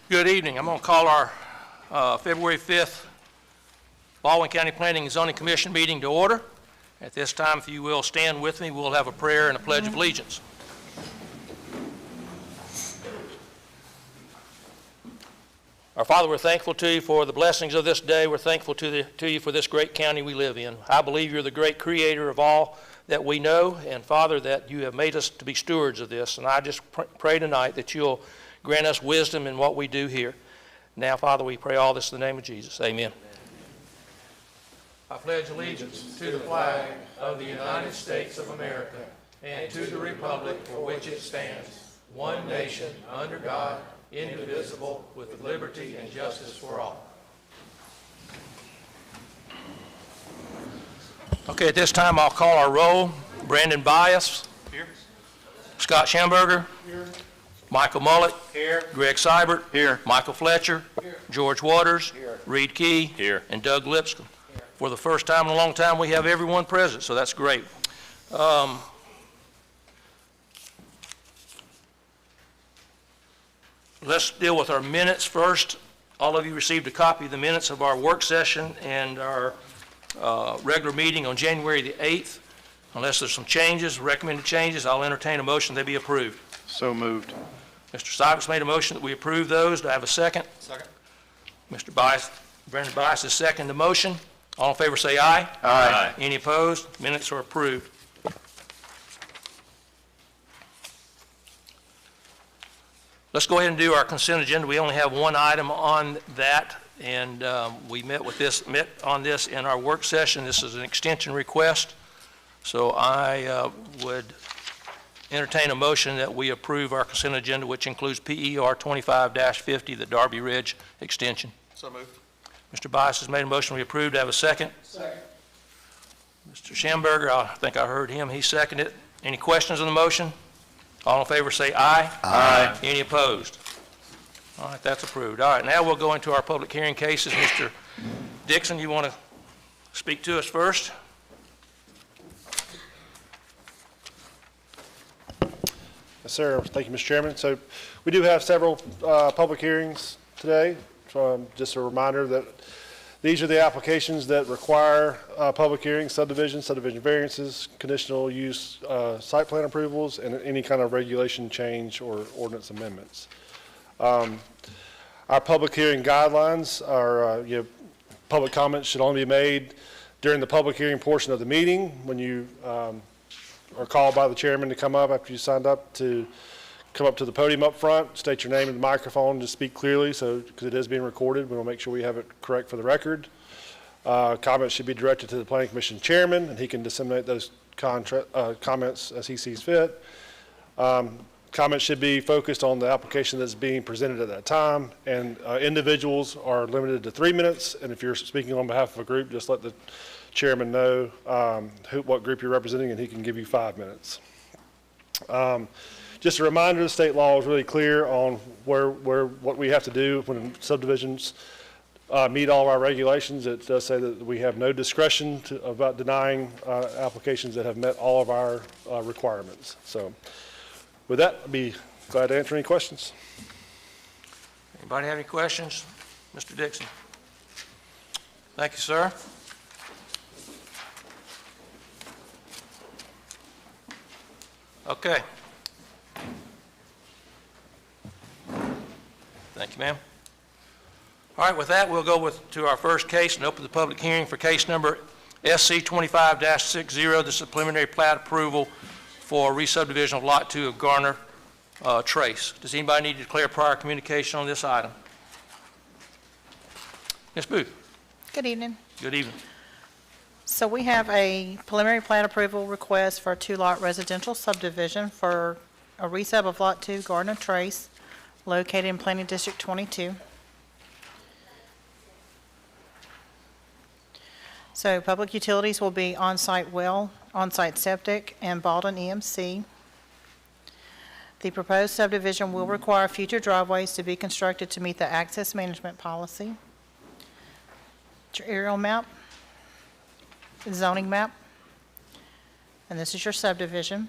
Good evening. I'm going to call our February 5th Baldwin County Planning and Zoning Commission meeting to order. At this time, if you will stand with me, we'll have a prayer and a pledge of allegiance. Our Father, we're thankful to you for the blessings of this day. We're thankful to you for this great county we live in. I believe you're the great creator of all that we know, and Father, that you have made us to be stewards of this. And I just pray tonight that you'll grant us wisdom in what we do here. Now, Father, we pray all this in the name of Jesus. Amen. I pledge allegiance to the flag of the United States of America and to the republic for which it stands, one nation, under God, indivisible, with liberty and justice for all. Okay, at this time, I'll call our roll. Brandon Bias. Here. Scott Schamberger. Here. Michael Mullet. Here. Greg Seibert. Here. Michael Fletcher. Here. George Waters. Here. Reed Key. Here. And Doug Lipscomb. Here. For the first time in a long time, we have everyone present, so that's great. Let's deal with our minutes first. All of you received a copy of the minutes of our work session and our regular meeting on January the 8th. Unless there's some changes, recommended changes, I'll entertain a motion they be approved. So moved. Mr. Sykes made a motion that we approve those. Do I have a second? Second. Mr. Bias, Brandon Bias is second the motion. All in favor say aye. Aye. Any opposed? Minutes are approved. Let's go ahead and do our consent agenda. We only have one item on that, and we met on this in our work session. This is an extension request, so I would entertain a motion that we approve our consent agenda, which includes PER 25-50, the Darby Ridge extension. So moved. Mr. Bias has made a motion we approve. Do I have a second? Second. Mr. Schamberger, I think I heard him. He seconded it. Any questions on the motion? All in favor say aye. Aye. Any opposed? All right, that's approved. All right, now we'll go into our public hearing cases. Mr. Dixon, you want to speak to us first? Yes, sir. Thank you, Mr. Chairman. So we do have several public hearings today. So just a reminder that these are the applications that require public hearings: subdivision variances, conditional use site plan approvals, and any kind of regulation change or ordinance amendments. Our public hearing guidelines are, public comments should only be made during the public hearing portion of the meeting. When you are called by the chairman to come up after you signed up, to come up to the podium up front, state your name in the microphone, and just speak clearly, so because it is being recorded, we will make sure we have it correct for the record. Comments should be directed to the Planning Commission chairman, and he can disseminate those comments as he sees fit. Comments should be focused on the application that's being presented at that time, and individuals are limited to 3 minutes, and if you're speaking on behalf of a group, just let the chairman know what group you're representing, and he can give you 5 minutes. Just a reminder, the state law is really clear on what we have to do when subdivisions meet all of our regulations. It does say that we have no discretion about denying applications that have met all of our requirements. So with that, I'd be glad to answer any questions. Anybody have any questions? Mr. Dixon. Thank you, sir. Okay. Thank you, ma'am. All right, with that, we'll go to our first case and open the public hearing for case number SC 25-60. This is a preliminary plat approval for re-subdivision of Lot 2 of Garner Trace. Does anybody need to declare prior communication on this item? Ms. Booth. Good evening. Good evening. So we have a preliminary plat approval request for a 2-lot residential subdivision for a resub of Lot 2 Garner Trace, located in Planning District 22. So public utilities will be on-site well, on-site septic, and Baldwin EMC. The proposed subdivision will require future driveways to be constructed to meet the access management policy. Your aerial map, zoning map, and this is your subdivision.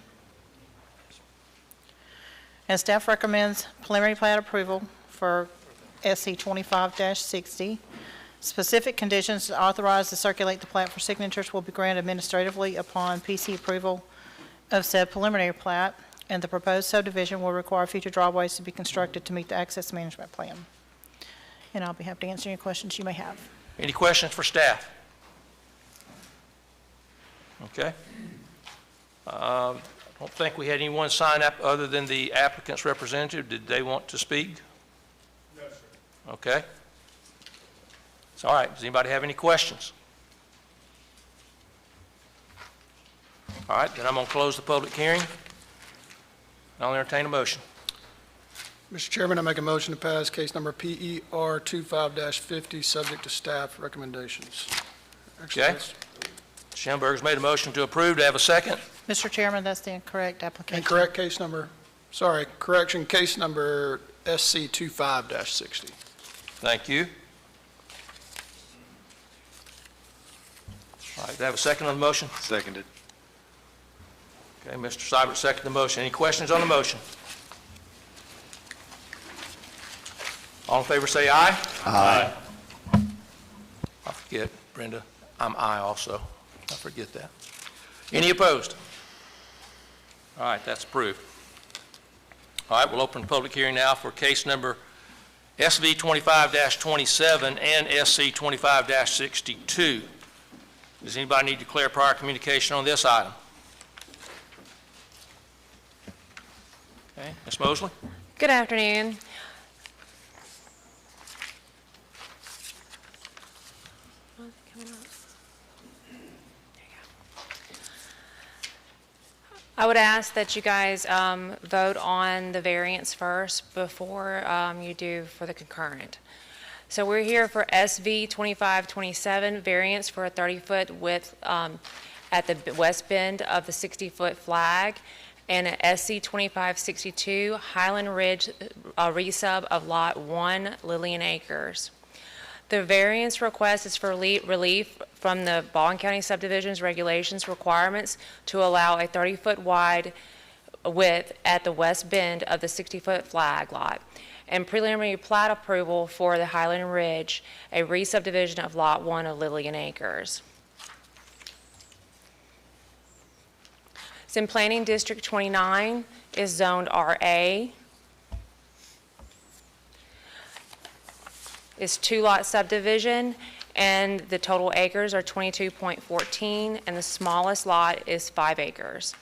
And staff recommends preliminary plat approval for SC 25-60. Specific conditions authorized to circulate the plat for signatures will be granted administratively upon PC approval of said preliminary plat, and the proposed subdivision will require future driveways to be constructed to meet the access management plan. And I'll be happy to answer any questions you may have. Any questions for staff? Okay. I don't think we had anyone sign up other than the applicant's representative. Did they want to speak? No, sir. Okay. It's all right. Does anybody have any questions? All right, then I'm going to close the public hearing. I'll entertain a motion. Mr. Chairman, I make a motion to pass case number PER 25-50, subject to staff recommendations. Actually, Okay. that's Schamberger's made a motion to approve. Do I have a second? Mr. Chairman, that's the incorrect application. incorrect case number, sorry, correction, case number SC 25-60. Thank you. All right, do I have a second on the motion? Seconded. Okay, Mr. Seibert seconded the motion. Any questions on the motion? All in favor say aye. Aye. I forget, Brenda, I'm aye also. I forget that. Any opposed? All right, that's approved. All right, we'll open the public hearing now for case number SV 25-27 and SC 25-62. Does anybody need to declare prior communication on this item? Okay, Ms. Mosley? Good afternoon. I would ask that you guys vote on the variance first before you do for the concurrent. So we're here for SV 2527, variance for a 30-foot width at the west bend of the 60-foot flag, and an SC 2562, Highland Ridge resub of Lot 1, Lillian Acres. The variance request is for relief from the Baldwin County subdivisions regulations requirements to allow a 30-foot wide width at the west bend of the 60-foot flag lot, and preliminary plat approval for the Highland Ridge, a re-subdivision of Lot 1 of Lillian Acres. It's in Planning District 29, is zoned RA. It's two-lot subdivision, and the total acres are 22.14, and the smallest lot is 5 acres.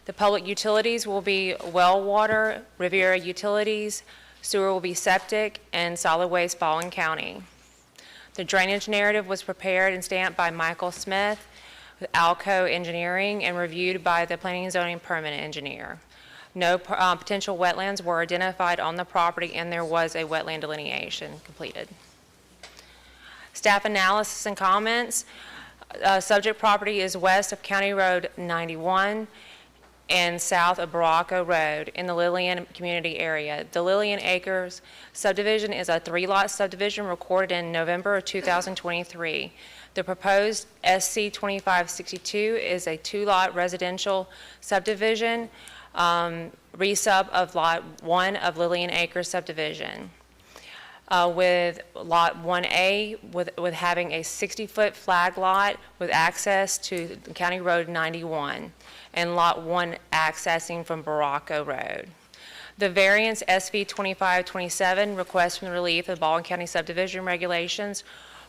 The public utilities will be well water, Riviera Utilities, sewer will be septic, and solid waste Baldwin County. The drainage narrative was prepared and stamped by Michael Smith with Alco Engineering and reviewed by the Planning and Zoning Permanent Engineer. No potential wetlands were identified on the property, and there was a wetland delineation completed. Staff analysis and comments. Subject property is west of County Road 91 and south of Baracco Road in the Lillian community area. The Lillian Acres subdivision is a 3-lot subdivision recorded in November of 2023. The proposed SC 2562 is a 2-lot residential subdivision, resub of Lot 1 of Lillian Acres subdivision. With Lot 1A with having a 60-foot flag lot with access to County Road 91, and Lot 1 accessing from Baracco Road. The variance SV 2527 requests from the relief of Baldwin County subdivision regulations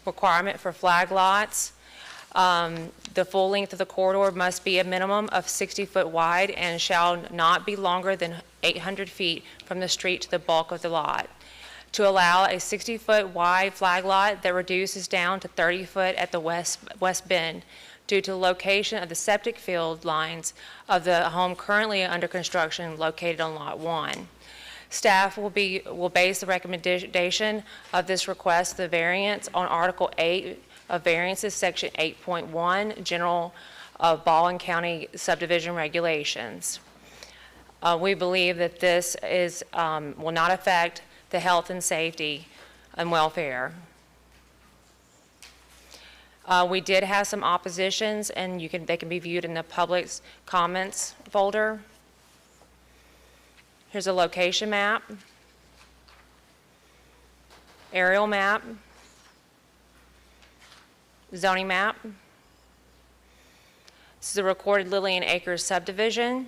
requirement for flag lots. The full length of the corridor must be a minimum of 60 foot wide and shall not be longer than 800 feet from the street to the bulk of the lot. To allow a 60-foot wide flag lot that reduces down to 30 foot at the west bend due to the location of the septic field lines of the home currently under construction located on Lot 1. Staff will base the recommendation of this request, the variance, on Article 8 of Variances, Section 8.1, General of Baldwin County Subdivision Regulations. We believe that this will not affect the health and safety and welfare. We did have some oppositions, and they can be viewed in the public's comments folder. Here's a location map. aerial map, zoning map. This is a recorded Lillian Acres subdivision.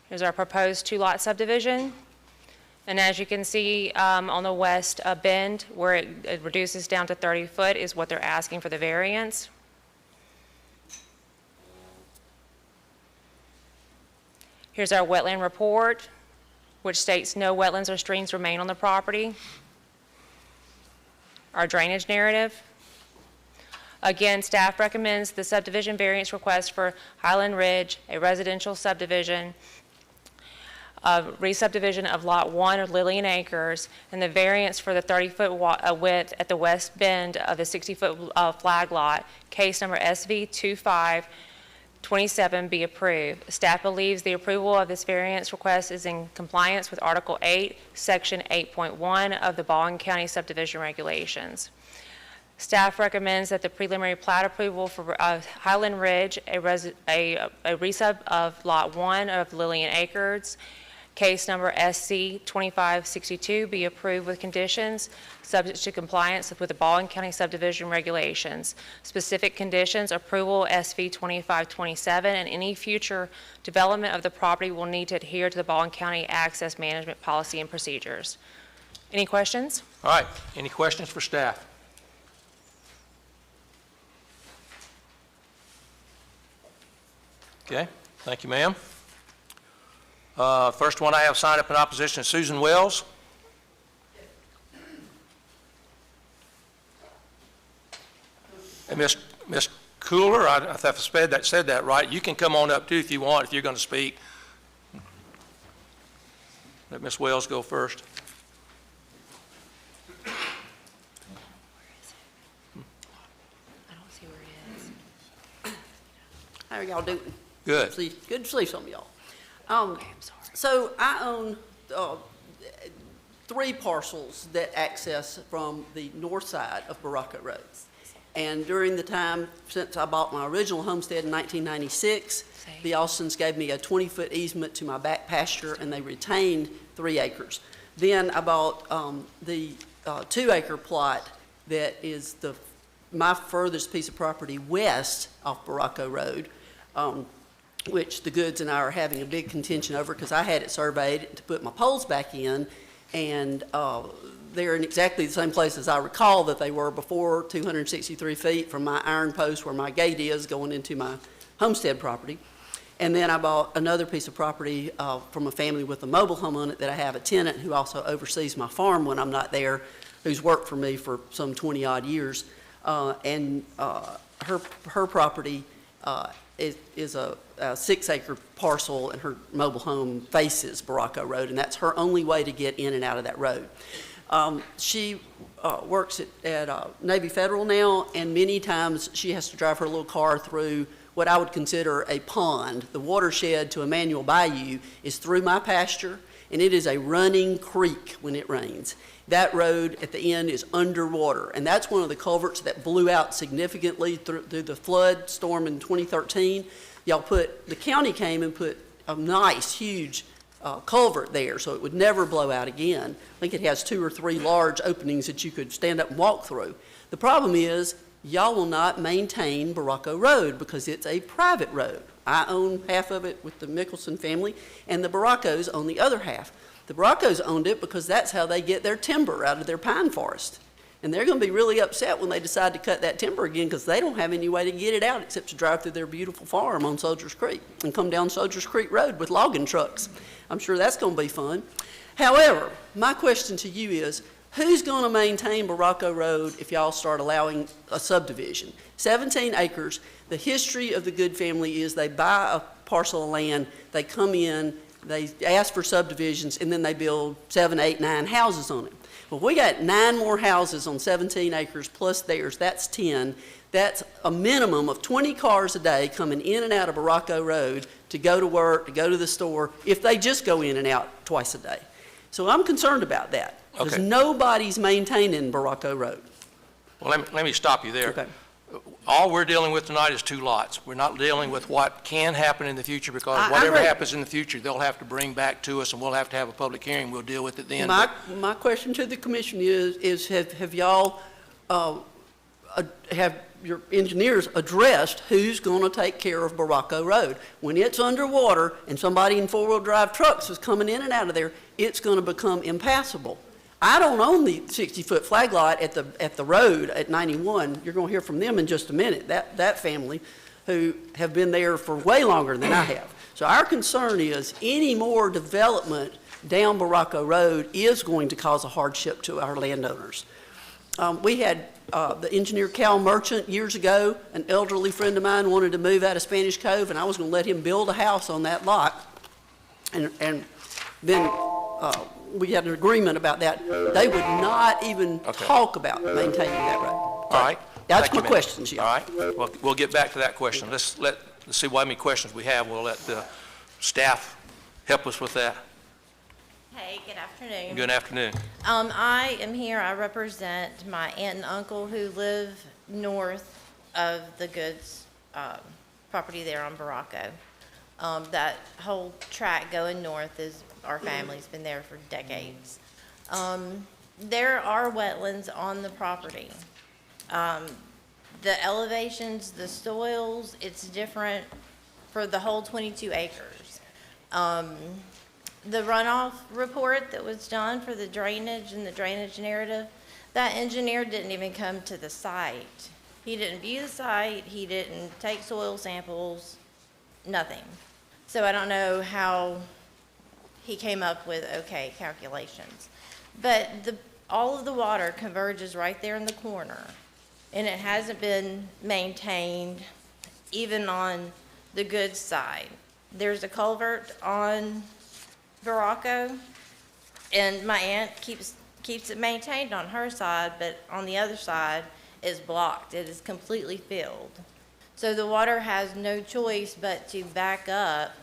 Here's our proposed two-lot subdivision. And as you can see on the west bend, where it reduces down to 30 foot is what they're asking for the variance. Here's our wetland report, which states no wetlands or streams remain on the property. Our drainage narrative. Again, staff recommends the subdivision variance request for Highland Ridge, a residential subdivision, re-subdivision of Lot 1 of Lillian Acres, and the variance for the 30-foot width at the west bend of the 60-foot flag lot, case number SV 2527, be approved. Staff believes the approval of this variance request is in compliance with Article 8, Section 8.1 of the Baldwin County Subdivision Regulations. Staff recommends that the preliminary plat approval for Highland Ridge, a resub of Lot 1 of Lillian Acres, case number SC 2562, be approved with conditions subject to compliance with the Baldwin County Subdivision Regulations. Specific conditions: approval SV 2527, and any future development of the property will need to adhere to the Baldwin County Access Management Policy and Procedures. Any questions? All right, any questions for staff? Okay, thank you, ma'am. First one I have signed up in opposition is Susan Wells. And Miss Cooler, if I said that right, you can come on up too if you want, if you're going to speak. Let Miss Wells go first. I don't see where it is. How are y'all doing? Good. Good to see some of y'all. I'm sorry. So I own 3 parcels that access from the north side of Baracco Road. And during the time since I bought my original homestead in 1996, the Austins gave me a 20-foot easement to my back pasture, and they retained 3 acres. Then I bought the 2-acre plot that is my furthest piece of property west off Baracco Road, which the Goods and I are having a big contention over because I had it surveyed to put my poles back in, and they're in exactly the same place as I recall that they were before, 263 feet from my iron post where my gate is going into my homestead property. And then I bought another piece of property from a family with a mobile home on it that I have a tenant who also oversees my farm when I'm not there, who's worked for me for some 20-odd years. And her property is a 6-acre parcel, and her mobile home faces Baracco Road, and that's her only way to get in and out of that road. She works at Navy Federal now, and many times she has to drive her little car through what I would consider a pond. The watershed to Emmanuel Bayou is through my pasture, and it is a running creek when it rains. That road at the end is underwater, and that's one of the culverts that blew out significantly through the flood storm in 2013. The county came and put a nice, huge culvert there so it would never blow out again. I think it has 2 or 3 large openings that you could stand up and walk through. The problem is, y'all will not maintain Baracco Road because it's a private road. I own half of it with the Mickelson family, and the Baraccos own the other half. The Baraccos owned it because that's how they get their timber out of their pine forest. And they're going to be really upset when they decide to cut that timber again because they don't have any way to get it out except to drive through their beautiful farm on Soldiers Creek and come down Soldiers Creek Road with logging trucks. I'm sure that's going to be fun. However, my question to you is, who's going to maintain Baracco Road if y'all start allowing a subdivision? 17 acres. The history of the Good family is they buy a parcel of land, they come in, they ask for subdivisions, and then they build 7, 8, 9 houses on it. Well, we got 9 more houses on 17 acres plus theirs. That's 10. That's a minimum of 20 cars a day coming in and out of Baracco Road to go to work, to go to the store, if they just go in and out twice a day. So I'm concerned about that because Okay. nobody's maintaining Baracco Road. Well, let me stop you there. Okay. all we're dealing with tonight is 2 lots. We're not dealing with what can happen in the future, because I whatever agree. happens in the future, they'll have to bring back to us, and we'll have to have a public hearing. We'll deal with it then. My question to the commission is have y'all, have your engineers addressed who's going to take care of Baracco Road? When it's underwater and somebody in four-wheel drive trucks is coming in and out of there, it's going to become impassable. I don't own the 60-foot flag lot at the road at 91. You're going to hear from them in just a minute, that family who have been there for way longer than I have. So our concern is any more development down Baracco Road is going to cause a hardship to our landowners. We had the engineer Cal Merchant years ago, an elderly friend of mine wanted to move out of Spanish Cove, and I was going to let him build a house on that lot. And then we had an agreement about that. They would not even talk about maintaining that road. All right. That's Thank you, my ma'am. questions, yeah. All right. Well, we'll get back to that question. Let's see how many questions we have. We'll let the staff help us with that. Hey, good afternoon. Good afternoon. I am here, I represent my aunt and uncle who live north of the Goods property there on Baracco. That whole tract going north is, our family's been there for decades. There are wetlands on the property. The elevations, the soils, it's different for the whole 22 acres. The runoff report that was done for the drainage and the drainage narrative, that engineer didn't even come to the site. He didn't view the site, he didn't take soil samples, nothing. So I don't know how he came up with okay calculations. But all of the water converges right there in the corner, and it hasn't been maintained even on the good side. There's a culvert on Baracco, and my aunt keeps it maintained on her side, but on the other side is blocked. It is completely filled. So the water has no choice but to back up.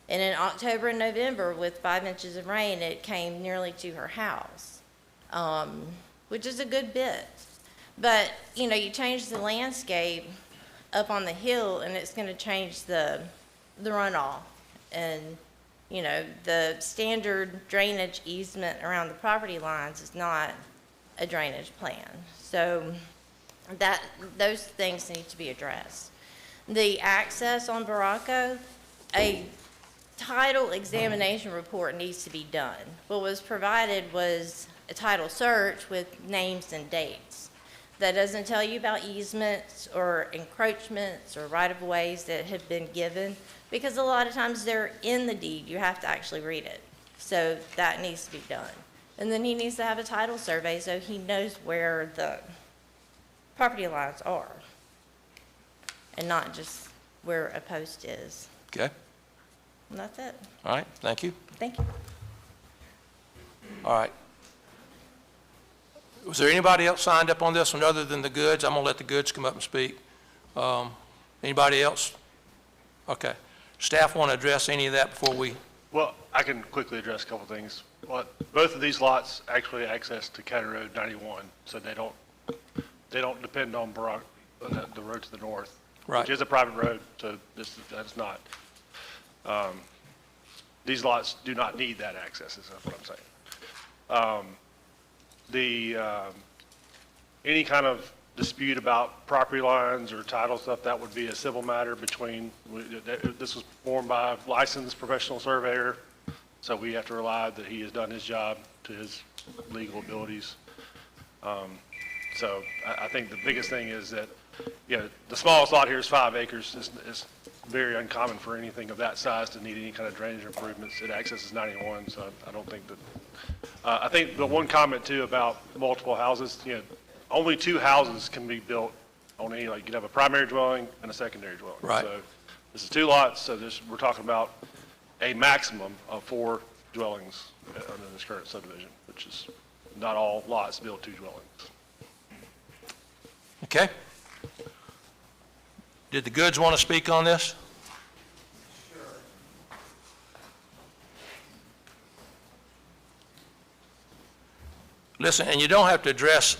And in October and November, with 5 inches of rain, it came nearly to her house, which is a good bit. But, you know, you change the landscape up on the hill, and it's going to change the runoff. And, you know, the standard drainage easement around the property lines is not a drainage plan. So those things need to be addressed. The access on Baracco, a title examination report needs to be done. What was provided was a title search with names and dates. That doesn't tell you about easements or encroachments or right-of-ways that have been given, because a lot of times they're in the deed. You have to actually read it. So that needs to be done. And then he needs to have a title survey so he knows where the property lines are and not just where a post is. Okay. And that's it. All right. Thank you. Thank you. All right. Was there anybody else signed up on this one other than the Goods? I'm going to let the Goods come up and speak. Anybody else? Okay. Staff want to address any of that before we? Well, I can quickly address a couple things. Both of these lots actually access to County Road 91, so they don't depend on the road to the north, Right. which is a private road, so that's not. These lots do not need that access, is what I'm saying. Any kind of dispute about property lines or title stuff, that would be a civil matter between, this was performed by a licensed professional surveyor, so we have to rely that he has done his job to his legal abilities. So I think the biggest thing is that, you know, the smallest lot here is 5 acres. It's very uncommon for anything of that size to need any kind of drainage improvements. It accesses 91, so I don't think that, I think the one comment too about multiple houses, you know, only 2 houses can be built on any, like you can have a primary dwelling and a secondary dwelling. Right. So this is 2 lots, so we're talking about a maximum of 4 dwellings under this current subdivision, which is not all lots build 2 dwellings. Okay. Did the Goods want to speak on this? Listen, and you don't have to address,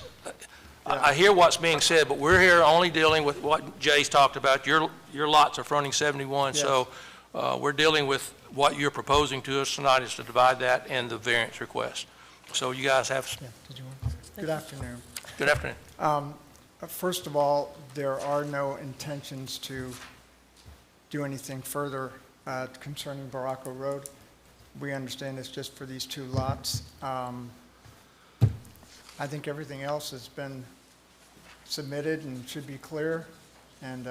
I hear what's being said, but we're here only dealing with what Jay's talked about. Your lots are fronting 71, so we're dealing with what you're proposing to us tonight is to divide that and the variance request. So you guys have, Good afternoon. good afternoon. First of all, there are no intentions to do anything further concerning Baracco Road. We understand it's just for these 2 lots. I think everything else has been submitted and should be clear, and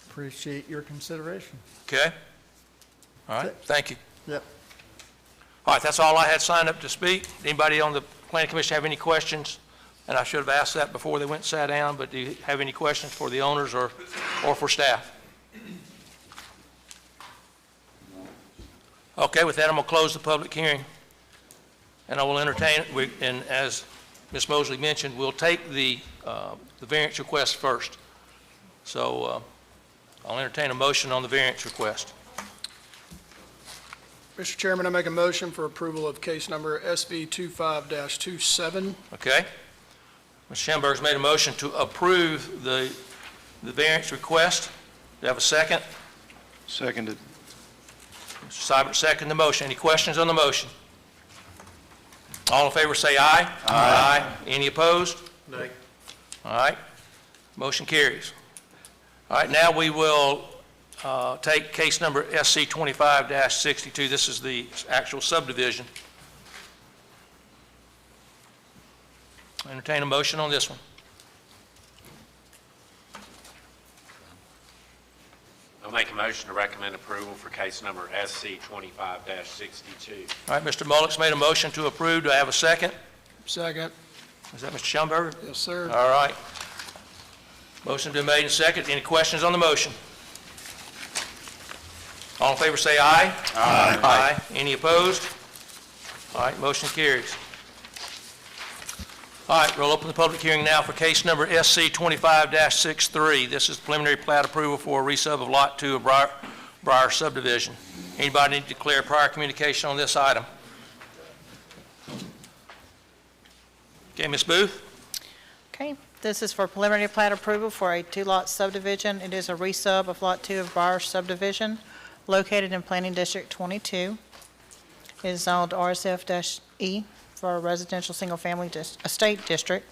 appreciate your consideration. Okay? All right, thank you. Yep. All right, that's all I had signed up to speak. Anybody on the Planning Commission have any questions? And I should have asked that before they went and sat down, but do you have any questions for the owners or for staff? Okay, with that, I'm going to close the public hearing, and I will entertain it. And as Ms. Mosley mentioned, we'll take the variance request first. So I'll entertain a motion on the variance request. Mr. Chairman, I make a motion for approval of case number SV 25-27. Okay? Mr. Schamberg's made a motion to approve the variance request. Do you have a second? Seconded. Mr. Seibert seconded the motion. Any questions on the motion? All in favor say aye. Aye. Any opposed? Nay. All right. Motion carries. All right, now we will take case number SC 25-62. This is the actual subdivision. Entertain a motion on this one. I'll make a motion to recommend approval for case number SC 25-62. All right, Mr. Mullick's made a motion to approve. Do I have a second? Second. Is that Mr. Schamberger? Yes, sir. All right. Motion's been made and seconded. Any questions on the motion? All in favor say aye. Aye. Aye. Any opposed? All right, motion carries. All right, we'll open the public hearing now for case number SC 25-63. This is preliminary plat approval for a resub of Lot 2 of Briar subdivision. Anybody need to declare prior communication on this item? Okay, Ms. Booth? Okay, this is for preliminary plat approval for a 2-lot subdivision. It is a resub of Lot 2 of Briar subdivision located in Planning District 22. It is zoned RSF-E for a residential single-family estate district.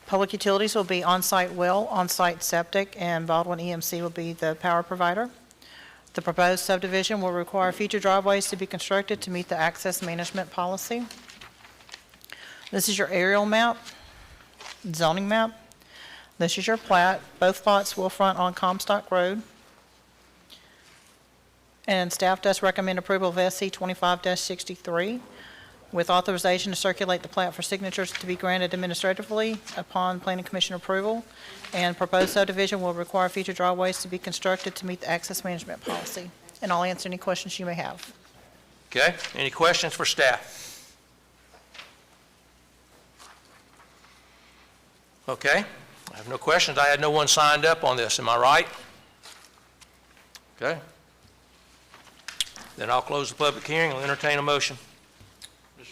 Public utilities will be on-site well, on-site septic, and Baldwin EMC will be the power provider. The proposed subdivision will require future driveways to be constructed to meet the access management policy. This is your aerial map, zoning map. This is your plat. Both lots will front on Comstock Road. And staff does recommend approval of SC 25-63 with authorization to circulate the plat for signatures to be granted administratively upon Planning Commission approval. And proposed subdivision will require future driveways to be constructed to meet the access management policy. And I'll answer any questions you may have. Okay, any questions for staff? Okay, I have no questions. I had no one signed up on this, am I right? Okay. Then I'll close the public hearing. I'll entertain a motion. Mr.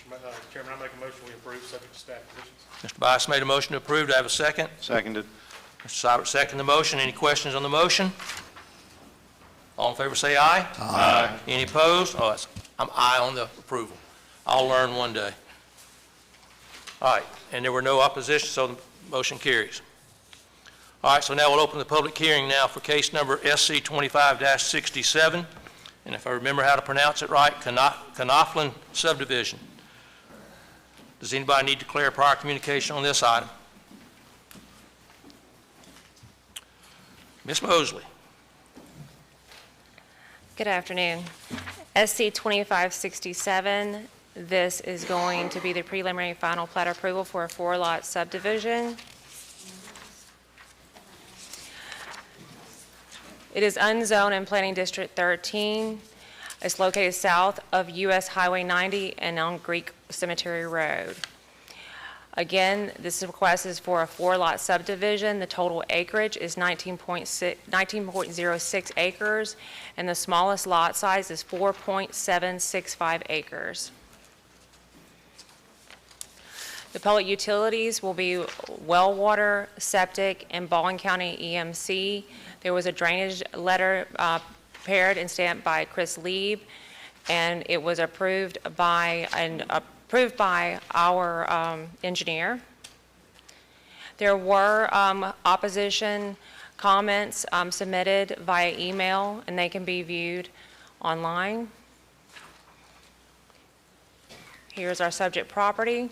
Chairman, I make a motion we approve subject to staff conditions. Mr. Bias made a motion to approve. Do I have a second? Seconded. Mr. Seibert seconded the motion. Any questions on the motion? All in favor say aye. Aye. Any opposed? Oh, I'm aye on the approval. I'll learn one day. All right, and there were no opposition, so the motion carries. All right, so now we'll open the public hearing now for case number SC 25-67. And if I remember how to pronounce it right, Knopflin subdivision. Does anybody need to declare prior communication on this item? Ms. Mosley. Good afternoon. SC 2567, this is going to be the preliminary final plat approval for a 4-lot subdivision. It is unzoned in Planning District 13. It's located south of US Highway 90 and on Greek Cemetery Road. Again, this request is for a 4-lot subdivision. The total acreage is 19.06 acres, and the smallest lot size is 4.765 acres. The public utilities will be well water, septic, and Baldwin County EMC. There was a drainage letter prepared and stamped by Chris Lieb, and it was approved by our engineer. There were opposition comments submitted via email, and they can be viewed online. Here's our subject property,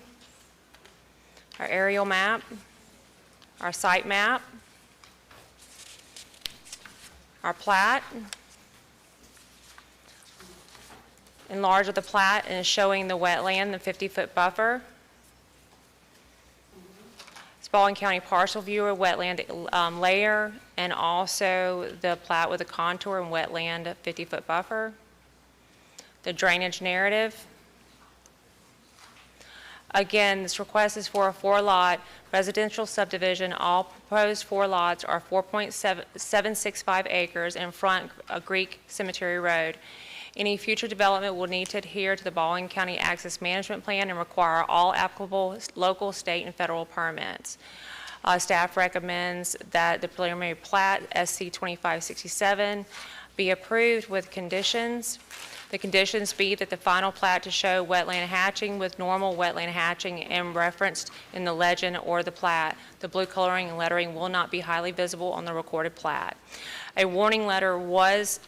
our aerial map, our site map, our plat. Enlarge of the plat and is showing the wetland, the 50-foot buffer. Baldwin County parcel viewer, wetland layer, and also the plat with the contour and wetland 50-foot buffer. The drainage narrative. Again, this request is for a 4-lot residential subdivision. All proposed 4 lots are 4.765 acres and front a Greek Cemetery Road. Any future development will need to adhere to the Baldwin County Access Management Plan and require all applicable local, state, and federal permits. Staff recommends that the preliminary plat, SC 2567, be approved with conditions. The conditions be that the final plat to show wetland hatching with normal wetland hatching and referenced in the legend or the plat. The blue coloring and lettering will not be highly visible on the recorded plat. A warning letter was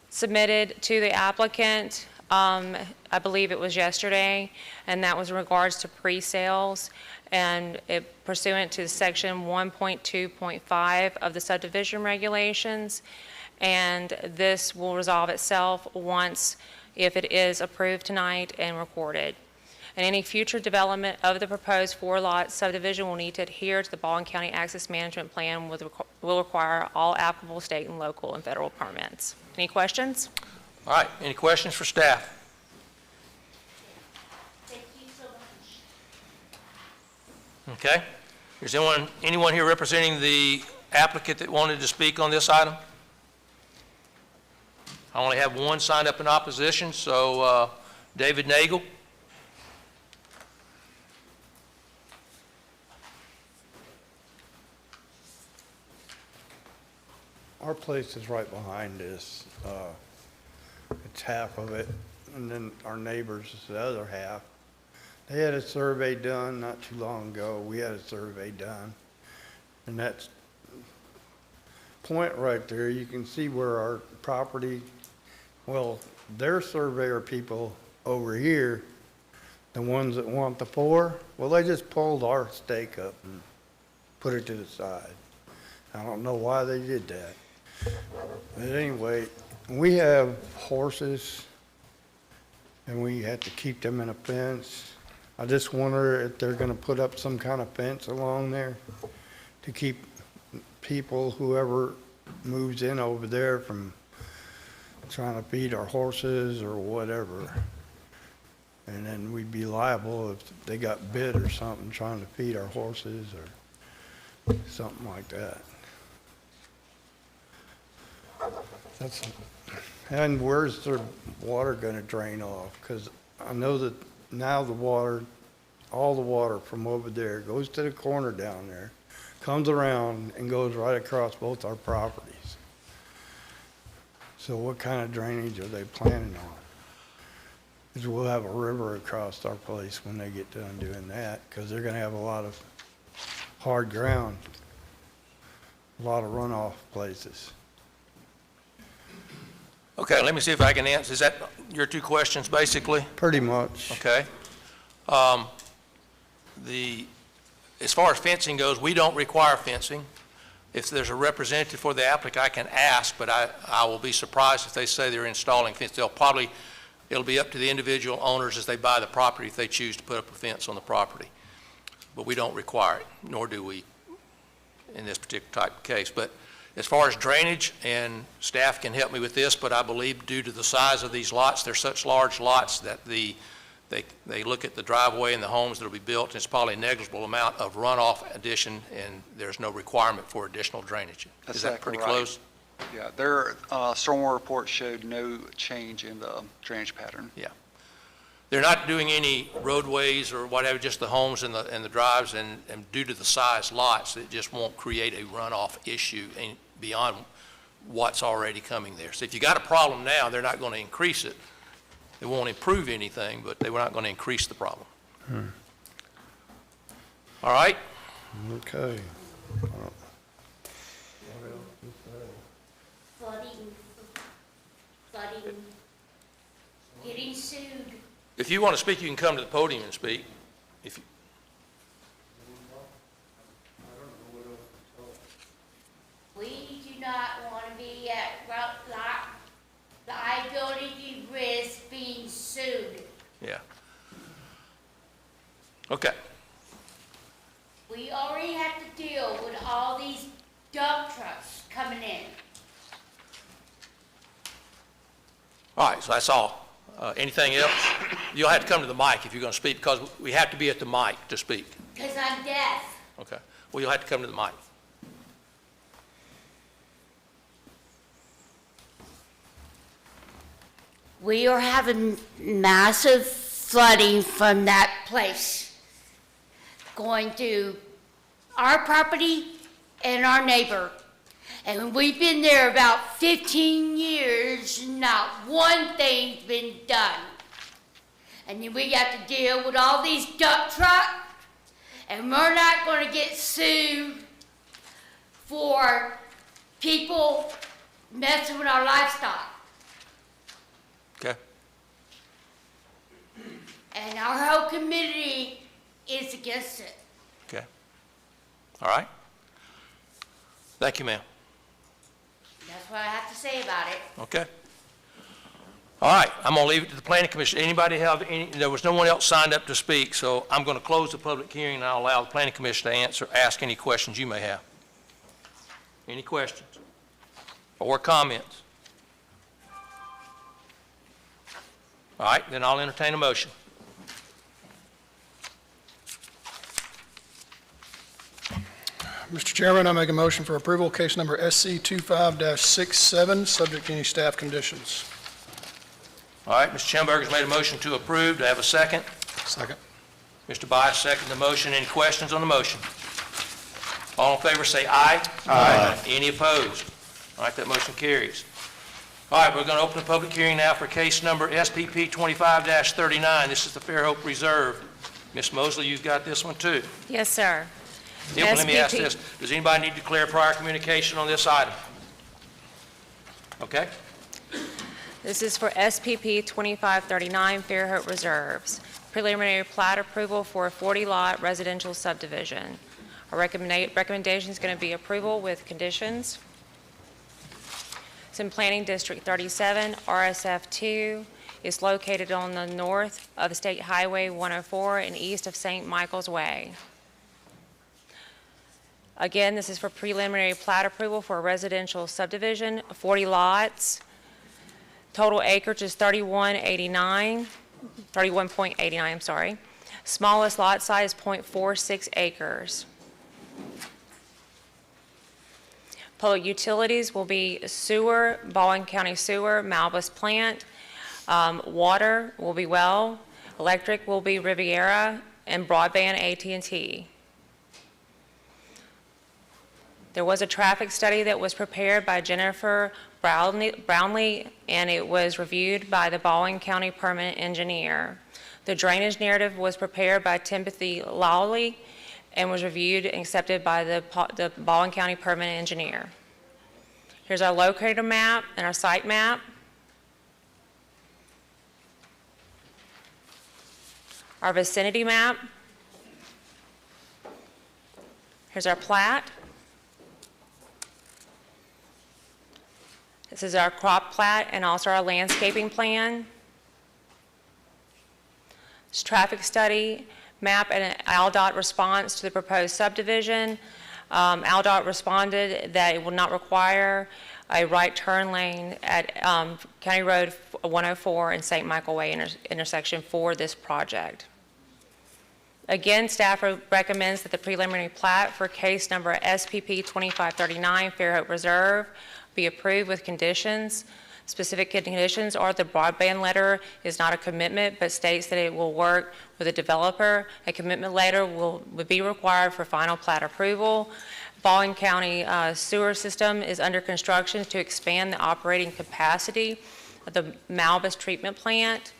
submitted to the applicant, I believe it was yesterday, and that was in regards to pre-sales, and it pursuant to section 1.2.5 of the subdivision regulations, and this will resolve itself once, if it is approved tonight and recorded. And any future development of the proposed 4-lot subdivision will need to adhere to the Baldwin County Access Management Plan, will require all applicable state and local and federal permits. Any questions? All right, any questions for staff? Thank you so much. Okay. Is anyone here representing the applicant that wanted to speak on this item? I only have one signed up in opposition, so David Nagel. Our place is right behind this. It's half of it, and then our neighbors is the other half. They had a survey done not too long ago. We had a survey done. And that's point right there. You can see where our property, well, their surveyor people over here, the ones that want the 4, well, they just pulled our stake up and put it to the side. I don't know why they did that. But anyway, we have horses, and we have to keep them in a fence. I just wonder if they're gonna put up some kind of fence along there to keep people, whoever moves in over there, from trying to feed our horses or whatever. And then we'd be liable if they got bit or something trying to feed our horses or something like that. And where's the water gonna drain off? Because I know that now the water, all the water from over there goes to the corner down there, comes around and goes right across both our properties. So what kind of drainage are they planning on? Because we'll have a river across our place when they get done doing that, because they're gonna have a lot of hard ground, a lot of runoff places. Okay, let me see if I can answer. Is that your 2 questions, basically? Pretty much. Okay. As far as fencing goes, we don't require fencing. If there's a representative for the applicant, I can ask, but I will be surprised if they say they're installing fence. It'll be up to the individual owners as they buy the property if they choose to put up a fence on the property. But we don't require it, nor do we in this particular type of case. But as far as drainage, and staff can help me with this, but I believe due to the size of these lots, they're such large lots that they look at the driveway and the homes that will be built, and it's probably a negligible amount of runoff addition, and there's no requirement for additional drainage. That's Is that exactly pretty right. close? Yeah, their stormwater report showed no change in the drainage pattern. Yeah. They're not doing any roadways or whatever, just the homes and the drives, and due to the size lots, it just won't create a runoff issue beyond what's already coming there. So if you got a problem now, they're not going to increase it. It won't improve anything, but they were not going to increase the problem. All right? Okay. Flooding, getting sued. If you want to speak, you can come to the podium and speak. If you, We do not want to be at liability risk being sued. yeah. Okay. We already have to deal with all these dump trucks coming in. All right, so that's all. Anything else? You'll have to come to the mic if you're going to speak, because we have to be at the mic to speak. Because I'm deaf. Okay. Well, you'll have to come to the mic. We are having massive flooding from that place, going to our property and our neighbor. And we've been there about 15 years, not one thing's been done. And then we got to deal with all these dump trucks, and we're not gonna get sued for people messing with our livestock. Okay. And our whole community is against it. Okay. All right. Thank you, ma'am. That's what I have to say about it. Okay. All right, I'm going to leave it to the planning commission. Anybody have any, there was no one else signed up to speak, so I'm going to close the public hearing and I'll allow the planning commission to ask any questions you may have. Any questions or comments? All right, then I'll entertain a motion. Mr. Chairman, I make a motion for approval, case number SC 25-67, subject to any staff conditions. All right, Mr. Schamberger's made a motion to approve. Do I have a second? Second. Mr. Bias seconded the motion. Any questions on the motion? All in favor say aye. Aye. Any opposed? All right, that motion carries. All right, we're going to open the public hearing now for case number SPP 25-39. This is the Fairhope Reserve. Ms. Mosley, you've got this one too. Yes, sir. Let me ask SPP. this. Does anybody need to declare prior communication on this item? Okay? This is for SPP 2539 Fairhope Reserves. Preliminary plat approval for a 40-lot residential subdivision. Our recommendation is going to be approval with conditions. It's in Planning District 37, RSF 2. It's located on the north of the State Highway 104 and east of St. Michael's Way. Again, this is for preliminary plat approval for a residential subdivision, 40 lots. Total acreage is 31.89, I'm sorry. Smallest lot size, 0.46 acres. Public utilities will be sewer, Baldwin County Sewer, Malbus Plant. Water will be well. Electric will be Riviera, and broadband AT&T. There was a traffic study that was prepared by Jennifer Brownlee, and it was reviewed by the Baldwin County Permanent Engineer. The drainage narrative was prepared by Timothy Lawley and was reviewed and accepted by the Baldwin County Permanent Engineer. Here's our locator map and our site map. Our vicinity map. Here's our plat. This is our crop plat and also our landscaping plan. This traffic study map and an ALDOT response to the proposed subdivision. ALDOT responded that it will not require a right turn lane at County Road 104 and St. Michael Way intersection for this project. Again, staff recommends that the preliminary plat for case number SPP 2539 Fairhope Reserve be approved with conditions. Specific conditions are the broadband letter is not a commitment, but states that it will work with a developer. A commitment letter would be required for final plat approval. Baldwin County sewer system is under construction to expand the operating capacity of the Malbus treatment plant.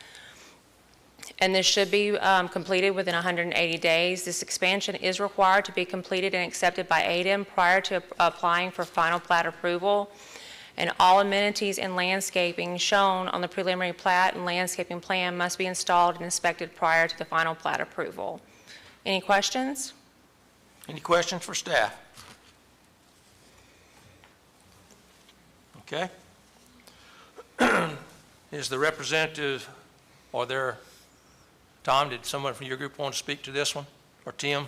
And this should be completed within 180 days. This expansion is required to be completed and accepted by ADEM prior to applying for final plat approval. And all amenities and landscaping shown on the preliminary plat and landscaping plan must be installed and inspected prior to the final plat approval. Any questions? Any questions for staff? Okay. Is the representative, or there, Tom, did someone from your group want to speak to this one? Or Tim?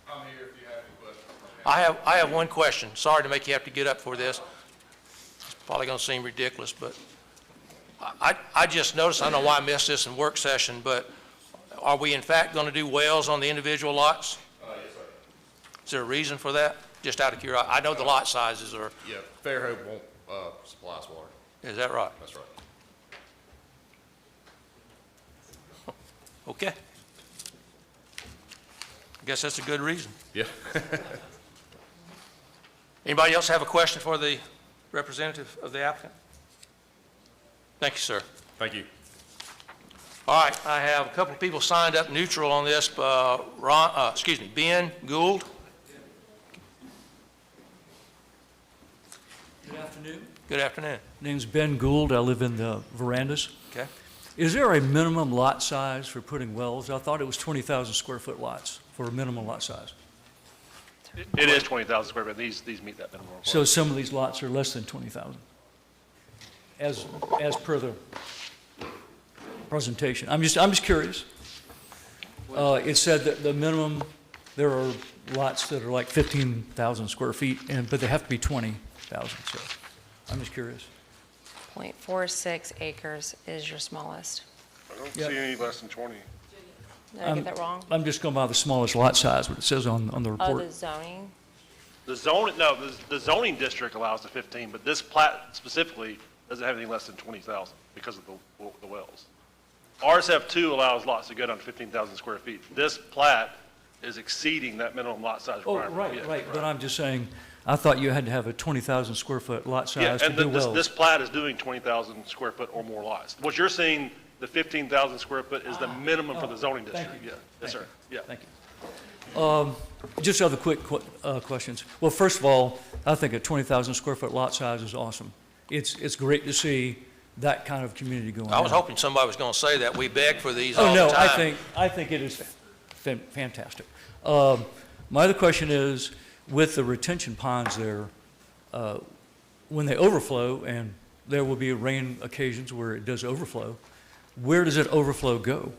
I'm here if you have any questions. I have one question. Sorry to make you have to get up for this. It's probably going to seem ridiculous, but I just noticed, I don't know why I missed this in work session, but are we in fact going to do wells on the individual lots? Yes, sir. Is there a reason for that? Just out of curiosity. I know the lot sizes are, Yeah, Fairhope won't supply us water. is that right? That's right. Okay. I guess that's a good reason. Yeah. Anybody else have a question for the representative of the applicant? Thank you, sir. Thank you. All right, I have a couple of people signed up neutral on this. Ben Gould. Good afternoon. Good afternoon. Name's Ben Gould. I live in the Verandas. Okay. Is there a minimum lot size for putting wells? I thought it was 20,000 square foot lots for a minimum lot size. It is 20,000 square feet. These meet that minimum. So some of these lots are less than 20,000, as per the presentation. I'm just curious. It said that the minimum, there are lots that are like 15,000 square feet, but they have to be 20,000. So I'm just curious. 0.46 acres is your smallest. I don't Yeah. see any less than 20. Did I get that wrong? I'm just going by the smallest lot size, what it says on the Oh, report. the zoning? The zoning district allows the 15, but this plat specifically doesn't have anything less than 20,000 because of the wells. RSF2 allows lots to go down to 15,000 square feet. This plat is exceeding that minimum lot size Oh, requirement. right. But I'm just saying, I thought you had to have a 20,000 square foot lot Yeah, size to and do this wells. plat is doing 20,000 square foot or more lots. What you're seeing, the 15,000 square foot is the minimum for the zoning Thank district. you. Yeah, yes, sir. Yeah. Thank you. Just other quick questions. Well, first of all, I think a 20,000 square foot lot size is awesome. It's great to see that kind of community going on. I was hoping somebody was going to say that. We beg for these Oh, all no, the time. I think it is fantastic. My other question is, with the retention ponds there, when they overflow, and there will be rain occasions where it does overflow, where does it overflow go?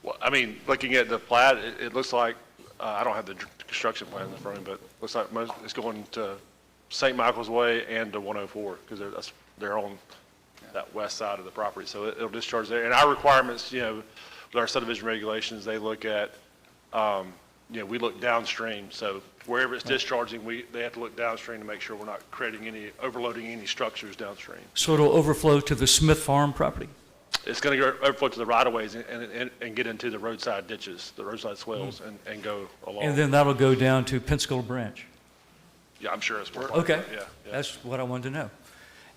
Well, I mean, looking at the plat, it looks like, I don't have the construction plan in front of me, but it looks like it's going to St. Michael's Way and to 104, because they're on that west side of the property, so it'll discharge there. And our requirements, with our subdivision regulations, they look at, we look downstream, so wherever it's discharging, they have to look downstream to make sure we're not overloading any structures downstream. So it'll overflow to the Smith Farm property? It's going to overflow to the right-of-ways and get into the roadside ditches, the roadside swales, and go along. And then that'll go down to Pensacola Branch? Yeah, I'm sure it's worth it. Okay, Yeah. that's what I wanted to know.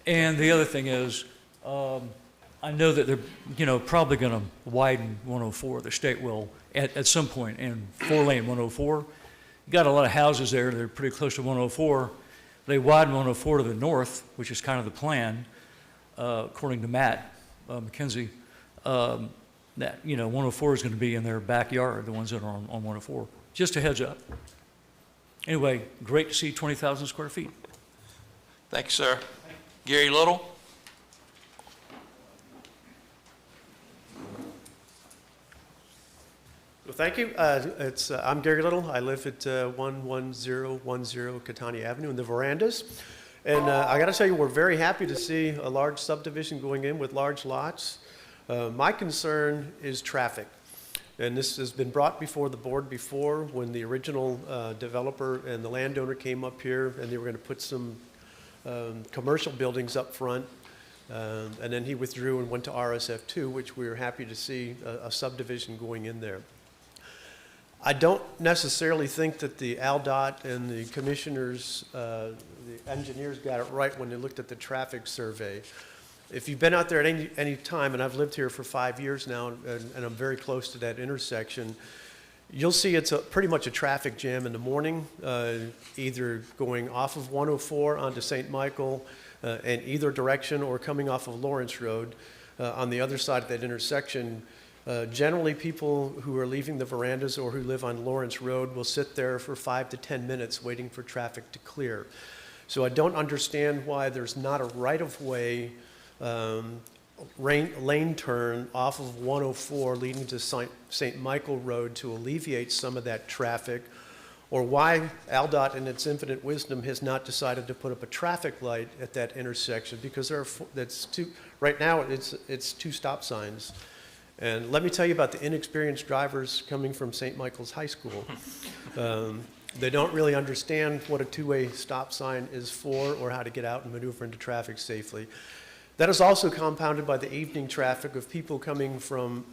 And the other thing is, I know that they're, probably going to widen 104, the state will, at some point, in 4-lane 104. You got a lot of houses there, they're pretty close to 104. They widen 104 to the north, which is kind of the plan, according to Matt McKenzie, that, 104 is going to be in their backyard, the ones that are on 104. Just a heads up. Anyway, great to see 20,000 square feet. Thank you, sir. Gary Little? Well, thank you. I'm Gary Little. I live at 11010 Catania Avenue in the Verandas. And I got to tell you, we're very happy to see a large subdivision going in with large lots. My concern is traffic. And this has been brought before the board before when the original developer and the landowner came up here and they were going to put some commercial buildings up front. And then he withdrew and went to RSF2, which we were happy to see a subdivision going in there. I don't necessarily think that the ALDOT and the commissioners, the engineers got it right when they looked at the traffic survey. If you've been out there at any time, and I've lived here for 5 years now, and I'm very close to that intersection, you'll see it's pretty much a traffic jam in the morning, either going off of 104 onto St. Michael in either direction or coming off of Lawrence Road on the other side of that intersection. Generally, people who are leaving the verandas or who live on Lawrence Road will sit there for 5 to 10 minutes waiting for traffic to clear. So I don't understand why there's not a right-of-way lane turn off of 104 leading to St. Michael Road to alleviate some of that traffic, or why ALDOT in its infinite wisdom has not decided to put up a traffic light at that intersection, because right now it's 2 stop signs. And let me tell you about the inexperienced drivers coming from St. Michael's High School. They don't really understand what a 2-way stop sign is for or how to get out and maneuver into traffic safely. That is also compounded by the evening traffic of people coming from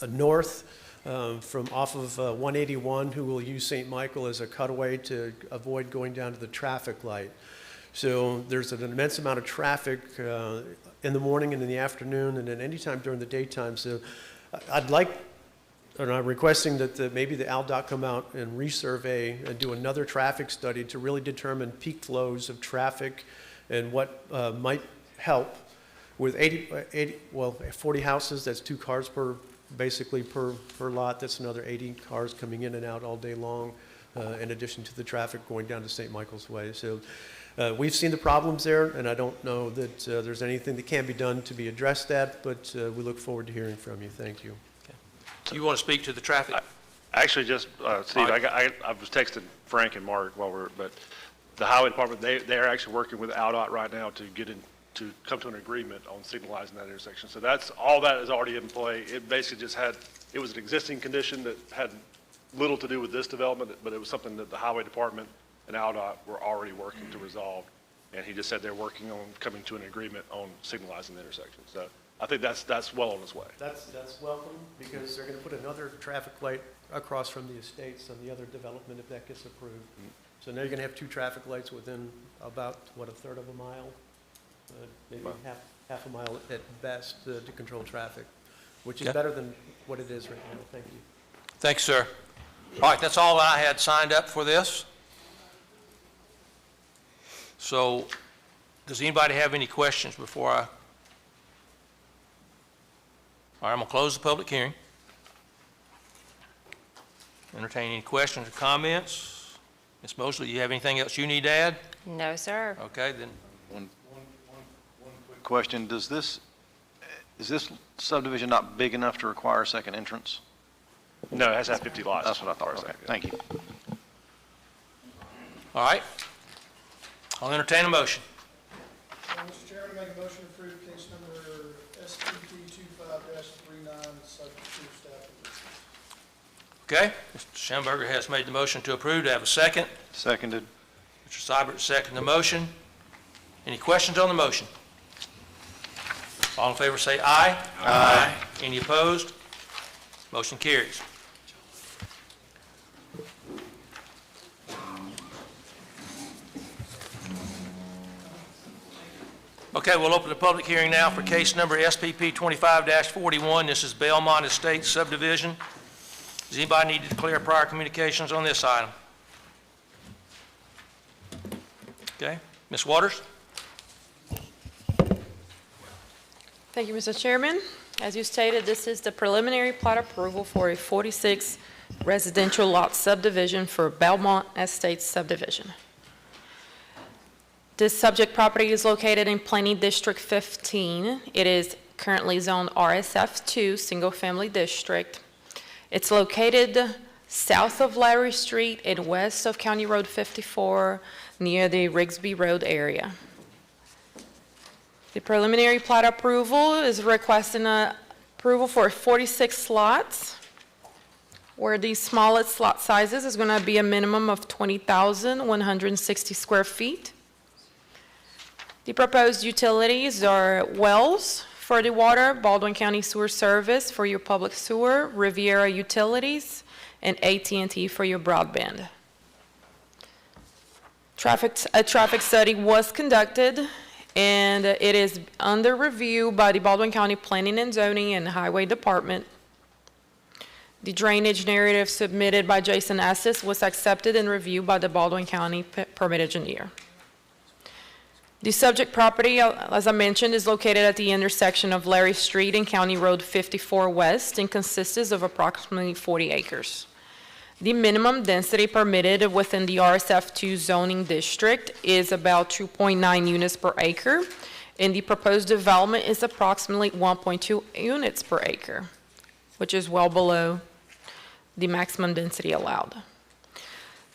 north, from off of 181, who will use St. Michael as a cutaway to avoid going down to the traffic light. So there's an immense amount of traffic in the morning and in the afternoon and at any time during the daytime. So I'm requesting that maybe the ALDOT come out and resurvey and do another traffic study to really determine peak flows of traffic and what might help. With 40 houses, that's 2 cars basically per lot. That's another 80 cars coming in and out all day long, in addition to the traffic going down to St. Michael's Way. So we've seen the problems there, and I don't know that there's anything that can be done to be addressed that, but we look forward to hearing from you. Thank you. Okay. You want to speak to the traffic? Actually, just, Steve, I was texting Frank and Mark but the highway department, they're actually working with ALDOT right now to to come to an agreement on signalizing that intersection. So all that is already in play. It basically it was an existing condition that had little to do with this development, but it was something that the highway department and ALDOT were already working to resolve. And he just said they're working on coming to an agreement on signalizing the intersection. So I think that's well on its way. That's welcome, because they're going to put another traffic light across from the estates on the other development if that gets approved. So now you're going to have 2 traffic lights within about, a third of a mile? Maybe half a mile at best to control traffic, which is better than what it is right now. Thank you. Thanks, sir. All right, that's all I had signed up for this. So does anybody have any questions before all right, I'm going to close the public hearing. Entertain any questions or comments. Ms. Mosley, you have anything else you need to add? No, sir. Okay, then. One quick question. Is this subdivision not big enough to require a second entrance? No, it has to have 50 lots. That's what I thought. Okay, thank you. All right. I'll entertain a motion. Mr. Chairman, make a motion to approve case number SPP 25-39, subject to staff conditions. Okay, Mr. Schamberger has made the motion to approve. Do I have a second? Seconded. Mr. Seibert seconded the motion. Any questions on the motion? All in favor say aye. Aye. Any opposed? Motion carries. Okay, we'll open the public hearing now for case number SPP 25-41. This is Belmont Estates subdivision. Does anybody need to declare prior communications on this item? Okay, Ms. Waters? Thank you, Mr. Chairman. As you stated, this is the preliminary plat approval for a 46 residential lot subdivision for Belmont Estates subdivision. This subject property is located in Planning District 15. It is currently zoned RSF2, Single Family District. It's located south of Larry Street and west of County Road 54 near the Rigsby Road area. The preliminary plat approval is requesting approval for 46 lots where the smallest lot sizes is going to be a minimum of 20,160 square feet. The proposed utilities are wells for the water, Baldwin County Sewer Service for your public sewer, Riviera Utilities, and AT&T for your broadband. A traffic study was conducted, and it is under review by the Baldwin County Planning and Zoning and Highway Department. The drainage narrative submitted by Jason Estes was accepted and reviewed by the Baldwin County Permit Engineer. The subject property, as I mentioned, is located at the intersection of Larry Street and County Road 54 West and consists of approximately 40 acres. The minimum density permitted within the RSF2 zoning district is about 2.9 units per acre, and the proposed development is approximately 1.2 units per acre, which is well below the maximum density allowed.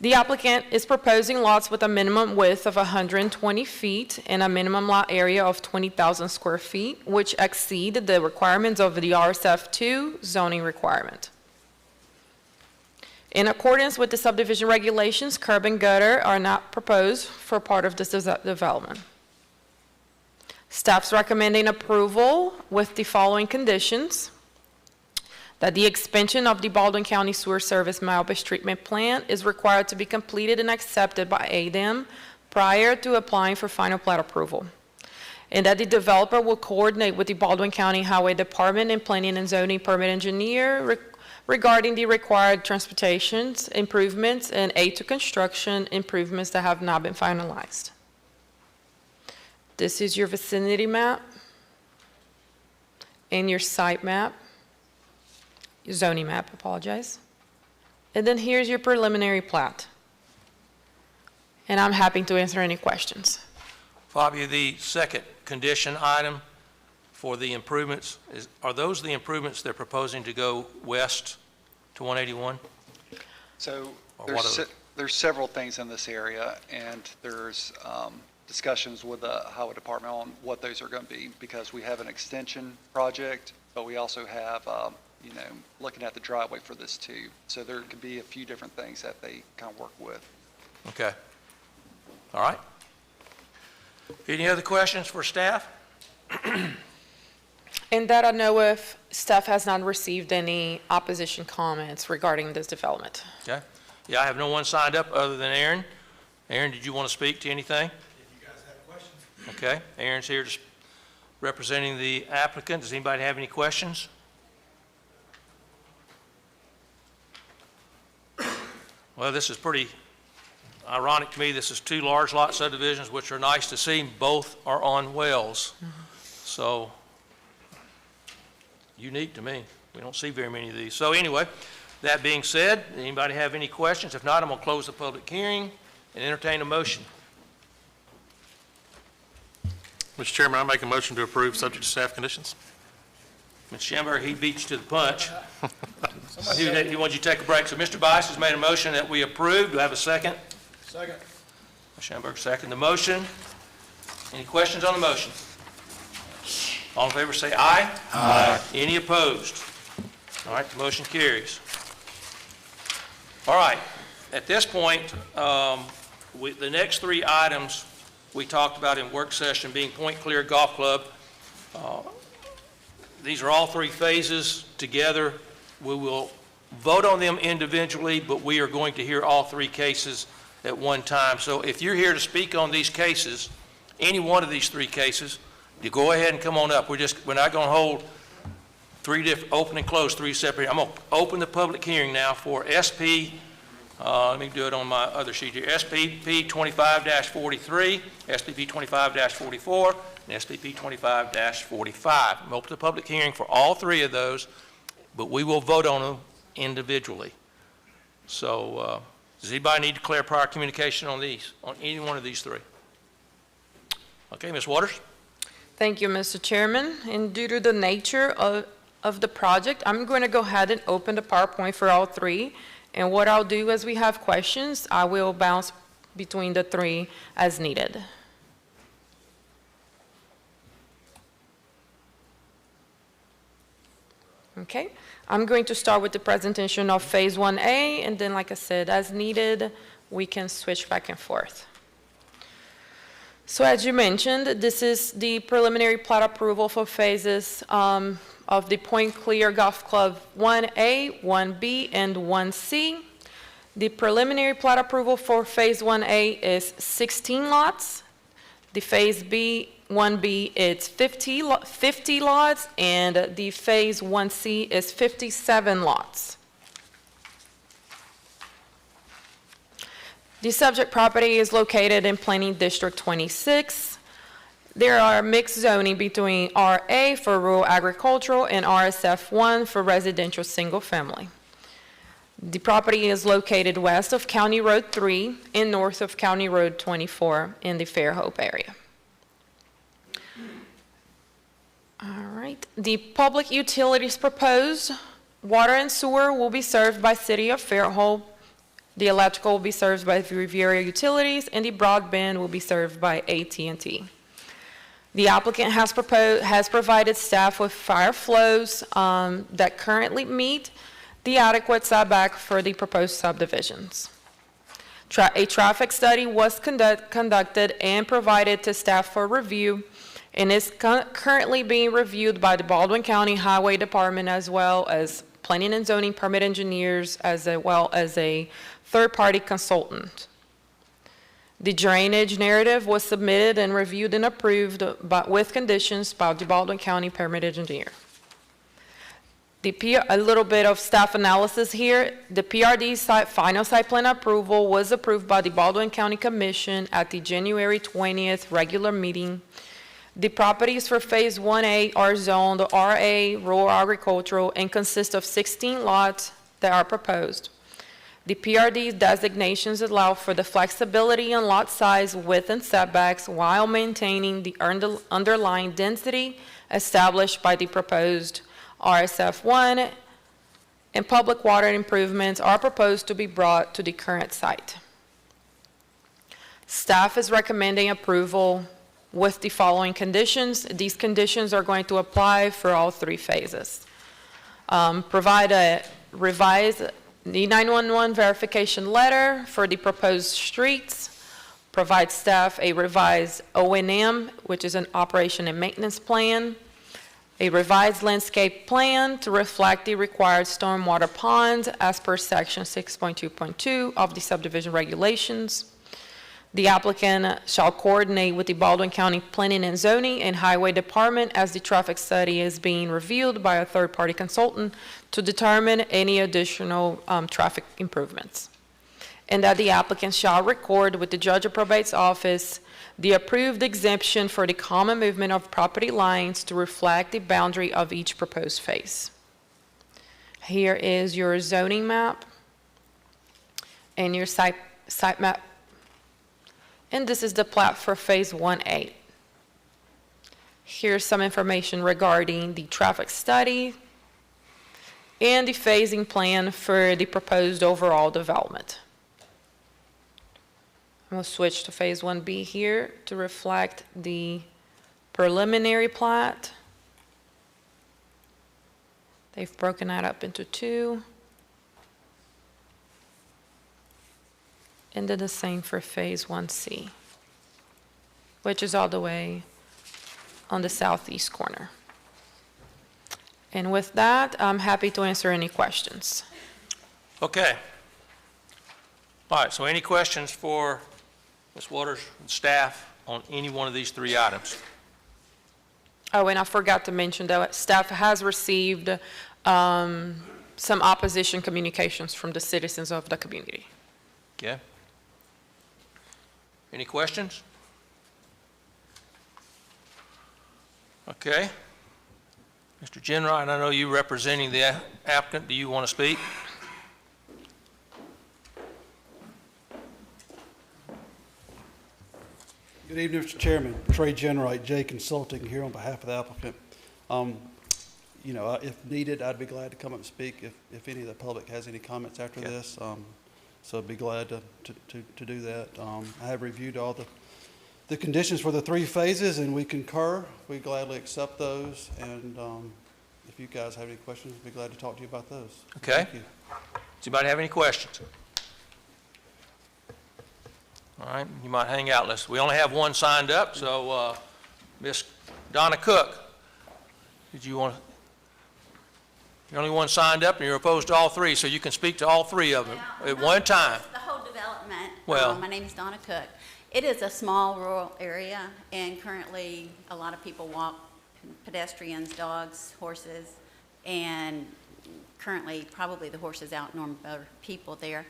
The applicant is proposing lots with a minimum width of 120 feet and a minimum lot area of 20,000 square feet, which exceed the requirements of the RSF2 zoning requirement. In accordance with the subdivision regulations, curb and gutter are not proposed for part of this development. Staff's recommending approval with the following conditions: that the expansion of the Baldwin County Sewer Service Malbus treatment plant is required to be completed and accepted by ADEM prior to applying for final plat approval, and that the developer will coordinate with the Baldwin County Highway Department and Planning and Zoning Permit Engineer regarding the required transportations, improvements, and aid to construction improvements that have not been finalized. This is your vicinity map and your site map. Zoning map, apologize. And then here's your preliminary plat. And I'm happy to answer any questions. Fabio, the second condition item for the improvements, are those the improvements they're proposing to go west to 181? So Or what are there's several things in this area, and there's discussions with the highway department on what those are going to be, because we have an extension project, but we also have looking at the driveway for this too. So there could be a few different things that they kind of work with. Okay. All right. Any other questions for staff? And that I know if staff has not received any opposition comments regarding this development. Okay. Yeah, I have no one signed up other than Aaron. Aaron, did you want to speak to anything? If you guys have questions. Okay. Aaron's here just representing the applicant. Does anybody have any questions? Well, this is pretty ironic to me. This is two large lot subdivisions, which are nice to see. Both are on wells. So, unique to me. We don't see very many of these. So anyway, that being said, anybody have any questions? If not, I'm going to close the public hearing and entertain a motion. Mr. Chairman, I make a motion to approve subject to staff conditions. Mr. Schamberg, he beat you to the punch. He wanted you to take a break. So Mr. Bice has made a motion that we approve. Do I have a second? Second. Mr. Schamberg, second the motion. Any questions on the motion? All in favor say aye. Aye. Any opposed? All right, the motion carries. All right, at this point, the next three items we talked about in work session being Point Clear Golf Club. These are all three phases together. We will vote on them individually, but we are going to hear all three cases at one time. So if you're here to speak on these cases, any one of these three cases, you go ahead and come on up. We're not going to hold open and close, three separate. I'm going to open the public hearing now for let me do it on my other sheet here, SPP 25-43, SPP 25-44, and SPP 25-45. I'm going to open the public hearing for all three of those, but we will vote on them individually. So does anybody need to declare prior communication on any one of these three? Okay, Ms. Waters? Thank you, Mr. Chairman. And due to the nature of the project, I'm going to go ahead and open the PowerPoint for all three. And what I'll do as we have questions, I will bounce between the three as needed. Okay, I'm going to start with the presentation of Phase 1A, and then, like I said, as needed, we can switch back and forth. So as you mentioned, this is the preliminary plat approval for phases of the Point Clear Golf Club 1A, 1B, and 1C. The preliminary plat approval for Phase 1A is 16 lots. The Phase 1B, it's 50 lots, and the Phase 1C is 57 lots. The subject property is located in Planning District 26. There are mixed zoning between RA for rural agricultural and RSF1 for residential single family. The property is located west of County Road 3 and north of County Road 24 in the Fairhope area. All right, the public utilities proposed, water and sewer will be served by City of Fairhope. The electrical will be served by Riviera Utilities, and the broadband will be served by AT&T. The applicant has provided staff with fire flows that currently meet the adequate setback for the proposed subdivisions. A traffic study was conducted and provided to staff for review, and is currently being reviewed by the Baldwin County Highway Department, as well as planning and zoning permit engineers, as well as a third-party consultant. The drainage narrative was submitted and reviewed and approved with conditions by the Baldwin County permit engineer. A little bit of staff analysis here. The PRD final site plan approval was approved by the Baldwin County Commission at the January 20th regular meeting. The properties for Phase 1A are zoned RA, rural agricultural, and consist of 16 lots that are proposed. The PRD designations allow for the flexibility in lot size, width, and setbacks while maintaining the underlying density established by the proposed RSF1, and public water improvements are proposed to be brought to the current site. Staff is recommending approval with the following conditions. These conditions are going to apply for all three phases. Provide a revised E911 verification letter for the proposed streets. Provide staff a revised O&M, which is an operation and maintenance plan. A revised landscape plan to reflect the required stormwater ponds as per section 6.2.2 of the subdivision regulations. The applicant shall coordinate with the Baldwin County Planning and Zoning and Highway Department as the traffic study is being reviewed by a third-party consultant to determine any additional traffic improvements. And that the applicant shall record with the Judge of Probate's office the approved exemption for the common movement of property lines to reflect the boundary of each proposed phase. Here is your zoning map and your site map. And this is the plat for Phase 1A. Here's some information regarding the traffic study and the phasing plan for the proposed overall development. I'm going to switch to Phase 1B here to reflect the preliminary plat. They've broken that up into two. And then the same for Phase 1C, which is all the way on the southeast corner. And with that, I'm happy to answer any questions. Okay. All right, so any questions for Ms. Waters and staff on any one of these three items? Oh, and I forgot to mention that staff has received some opposition communications from the citizens of the community. Okay. Any questions? Okay. Mr. Jenright, I know you representing the applicant. Do you want to speak? Good evening, Mr. Chairman. Trey Jenright, J Consulting, here on behalf of the applicant. You know, if needed, I'd be glad to come up and speak if any of the public has any comments after this. So I'd be glad to do that. I have reviewed all the conditions for the three phases, and we concur. We gladly accept those, and if if you guys have any questions, I'd be glad to talk to you about those. Okay. Thank you. Does anybody have any questions? All right, you might hang out. We only have one signed up, so Miss Donna Cook, you're the only one signed up, and you're opposed to all three, so you can speak to all three of them at one time. The whole development. Well- My name is Donna Cook. It is a small rural area, and currently, a lot of people walk, pedestrians, dogs, horses, and currently, probably the horses outnumber people there.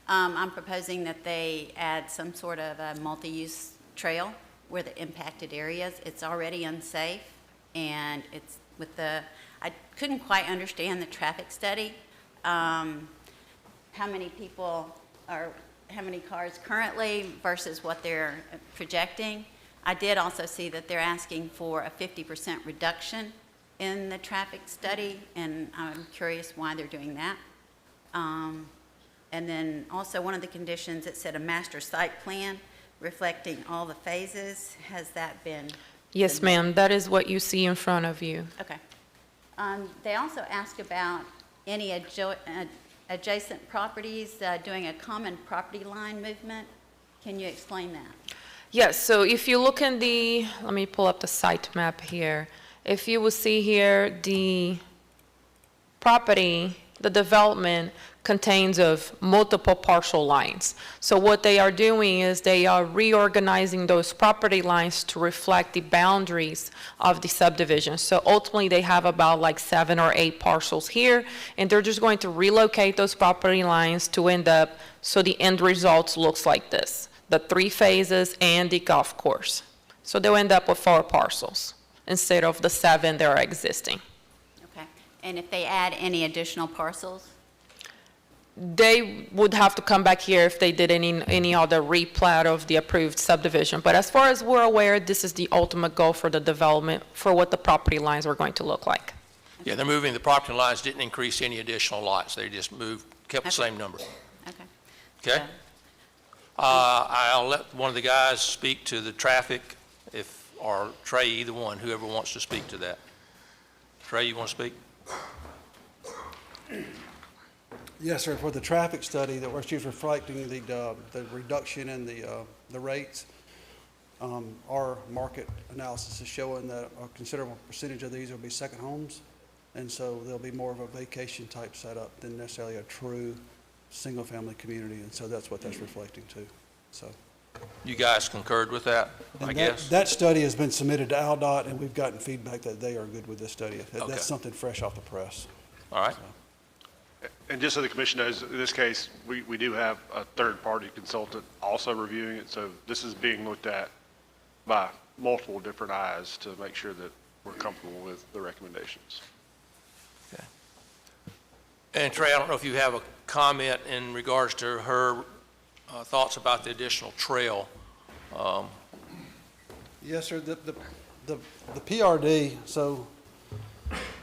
I'm proposing that they add some sort of a multi-use trail where the impacted areas, it's already unsafe, and it's with I couldn't quite understand the traffic study, how many cars currently versus what they're projecting. I did also see that they're asking for a 50% reduction in the traffic study, and I'm curious why they're doing that. And then also one of the conditions, it said a master site plan reflecting all the phases. Has that been? Yes, ma'am, that is what you see in front of you. Okay. They also ask about any adjacent properties doing a common property line movement. Can you explain that? Yes, so if you look in let me pull up the site map here. If you will see here, the property, the development contains of multiple partial lines. So what they are doing is they are reorganizing those property lines to reflect the boundaries of the subdivision. So ultimately they have about like 7 or 8 parcels here, and they're just going to relocate those property lines to end up, so the end result looks like this, the 3 phases and the golf course. So they'll end up with 4 parcels instead of the 7 that are existing. Okay. And if they add any additional parcels? They would have to come back here if they did any other replat of the approved subdivision. But as far as we're aware, this is the ultimate goal for the development, for what the property lines are going to look like. Yeah, they're moving, the property lines didn't increase any additional lots. They just kept the same number. Okay. Okay? I'll let one of the guys speak to the traffic, or Trey, either one, whoever wants to speak to that. Trey, you want to speak? Yes, sir. For the traffic study that where she's reflecting the reduction in the rates, our market analysis is showing that a considerable percentage of these will be second homes, and so there'll be more of a vacation type setup than necessarily a true single-family community, and so that's what that's reflecting to. So. You guys concurred with that, I guess? That study has been submitted to AlDOT, and we've gotten feedback that they are good with this study. Okay. That's something fresh off the press. All right. And just so the commission knows, in this case, we do have a third-party consultant also reviewing it, so this is being looked at by multiple different eyes to make sure that we're comfortable with the recommendations. Okay. And Trey, I don't know if you have a comment in regards to her thoughts about the additional trail. Yes, sir. The PRD, so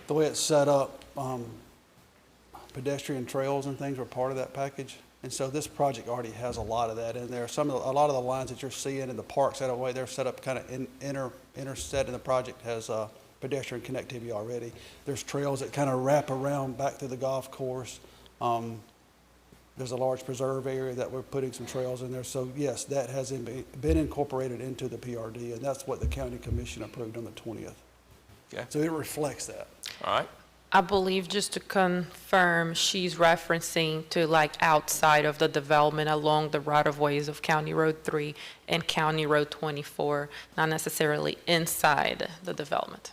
the way it's set up, pedestrian trails and things were part of that package. And so this project already has a lot of that in there. A lot of the lines that you're seeing in the parks, that way they're set up kind of interset, and the project has pedestrian connectivity already. There's trails that kind of wrap around back to the golf course. There's a large preserve area that we're putting some trails in there. So yes, that has been incorporated into the PRD, and that's what the county commission approved on the 20th. Okay. So it reflects that. All right. I believe, just to confirm, she's referencing to like outside of the development along the right-of-ways of County Road 3 and County Road 24, not necessarily inside the development.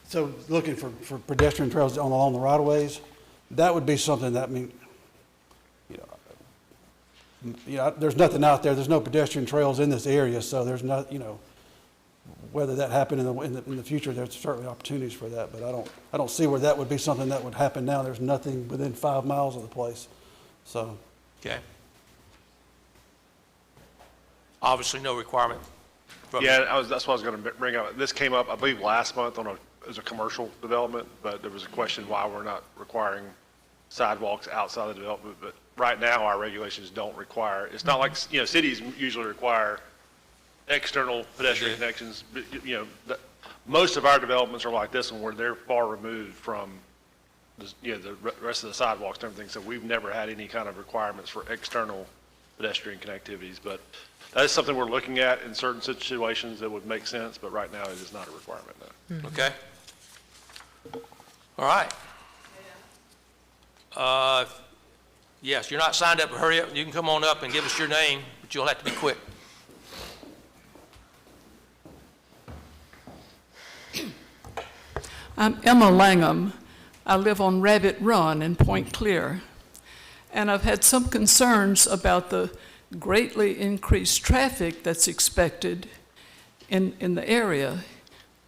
So looking for pedestrian trails along the right-of-ways, that would be something that, there's nothing out there. There's no pedestrian trails in this area, so there's not, whether that happened in the future, there's certainly opportunities for that, but I don't see where that would be something that would happen now. There's nothing within 5 miles of the place, so. Okay. Obviously, no requirement. Yeah, that's what I was going to bring up. This came up, I believe, last month as a commercial development, but there was a question why we're not requiring sidewalks outside the development. But right now, our regulations don't require. It's not like cities usually require external pedestrian connections. Most of our developments are like this one where they're far removed from the rest of the sidewalks and everything. So we've never had any kind of requirements for external pedestrian connectivities. But that is something we're looking at in certain situations that would make sense. But right now, it is not a requirement. No. Okay. All right. Yes, you're not signed up, hurry up. You can come on up and give us your name, but you'll have to be quick. I'm Emma Langham. I live on Rabbit Run in Point Clear. And I've had some concerns about the greatly increased traffic that's expected in the area.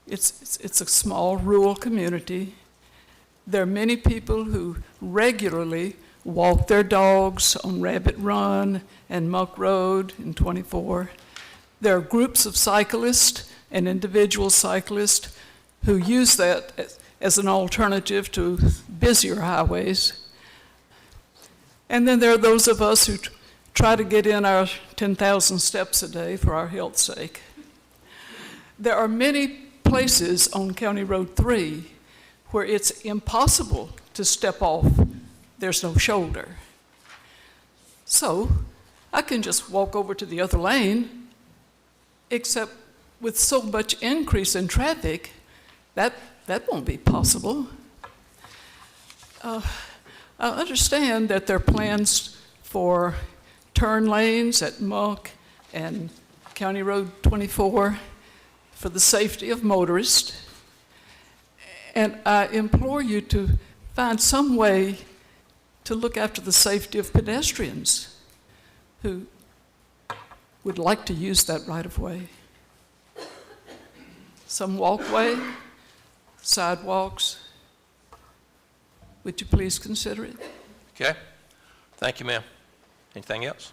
It's a small rural community. There are many people who regularly walk their dogs on Rabbit Run and Muck Road in 24. There are groups of cyclists and individual cyclists who use that as an alternative to busier highways. And then there are those of us who try to get in our 10,000 steps a day for our health's sake. There are many places on County Road 3 where it's impossible to step off. There's no shoulder. So I can just walk over to the other lane, except with so much increase in traffic, that won't be possible. I understand that there are plans for turn lanes at Muck and County Road 24 for the safety of motorists. And I implore you to find some way to look after the safety of pedestrians who would like to use that right-of-way. Some walkway, sidewalks. Would you please consider it? Okay. Thank you, ma'am. Anything else?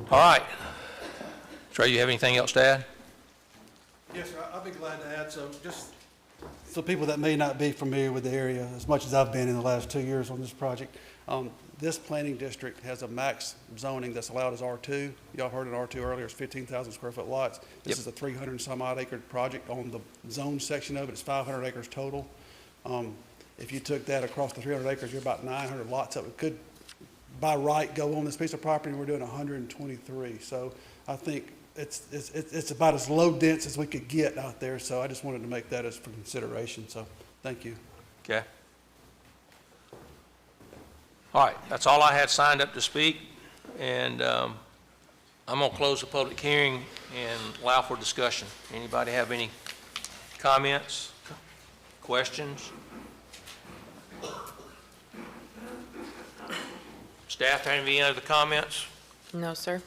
All right. Trey, you have anything else to add? Yes, sir. I'll be glad to add some. Just so people that may not be familiar with the area as much as I've been in the last 2 years on this project, this planning district has a max zoning that's allowed as R2. Y'all heard an R2 earlier. It's 15,000 square foot lots. This is a 300 and some odd acre project. On the zone section of it, it's 500 acres total. If you took that across the 300 acres, you're about 900 lots that could, by right, go on this piece of property, and we're doing 123. So I think it's about as low dense as we could get out there. So I just wanted to make that as for consideration. So thank you. Okay. All right, that's all I had signed up to speak, and I'm going to close the public hearing and allow for discussion. Anybody have any comments, questions? Staff, have any other comments? No, sir.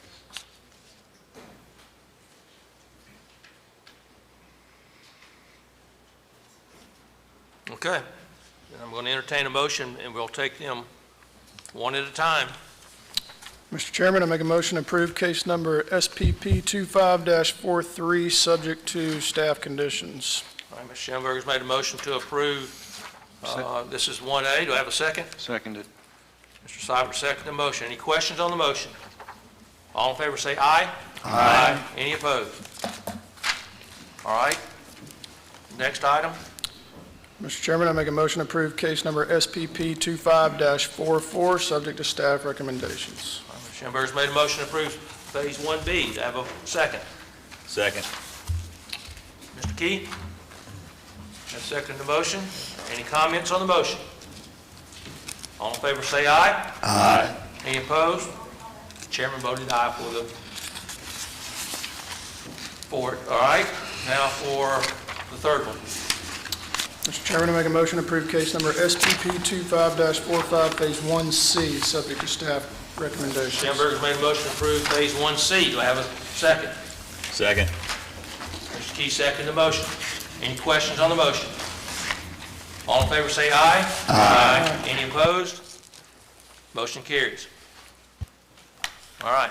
Okay, then I'm going to entertain a motion, and we'll take them one at a time. Mr. Chairman, I make a motion to approve case number SPP 25-43, subject to staff conditions. All right, Mr. Schellenberger's made a motion to approve. This is 1A. Do I have a second? Seconded. Mr. Seibert seconded the motion. Any questions on the motion? All in favor say aye. Aye. Any opposed? All right. Next item. Mr. Chairman, I make a motion to approve case number SPP 25-44, subject to staff recommendations. All right, Mr. Schellenberger's made a motion to approve Phase 1B. Do I have a second? Second. Mr. Key? Has seconded the motion. Any comments on the motion? All in favor say aye. Aye. Any opposed? The chairman voted aye for it. All right. Now for the third one. Mr. Chairman, I make a motion to approve case number SPP 25-45, Phase 1C, subject to staff recommendations. Schellenberger's made a motion to approve Phase 1C. Do I have a second? Second. Mr. Key seconded the motion. Any questions on the motion? All in favor say aye. Aye. Any opposed? Motion carries. All right.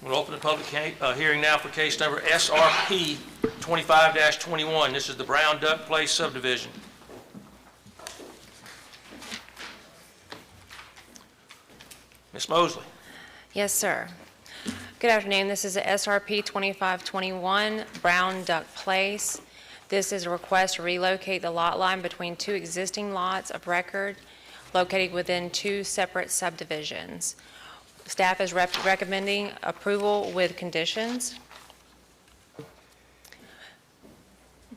We'll open the public hearing now for case number SRP 25-21. This is the Brown Duck Place subdivision. Ms. Mosley. Yes, sir. Good afternoon. This is a SRP 2521 Brown Duck Place. This is a request to relocate the lot line between two existing lots of record located within two separate subdivisions. Staff is recommending approval with conditions.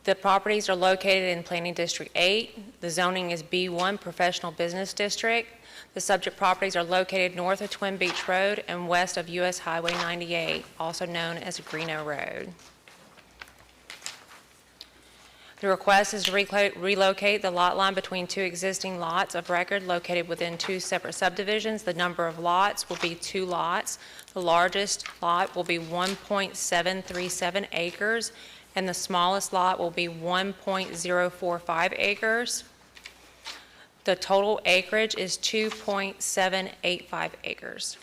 The properties are located in Planning District 8. The zoning is B1 Professional Business District. The subject properties are located north of Twin Beach Road and west of US Highway 98, also known as Greeno Road. The request is to relocate the lot line between two existing lots of record located within two separate subdivisions. The number of lots will be 2 lots. The largest lot will be 1.737 acres, and the smallest lot will be 1.045 acres. The total acreage is 2.785 acres.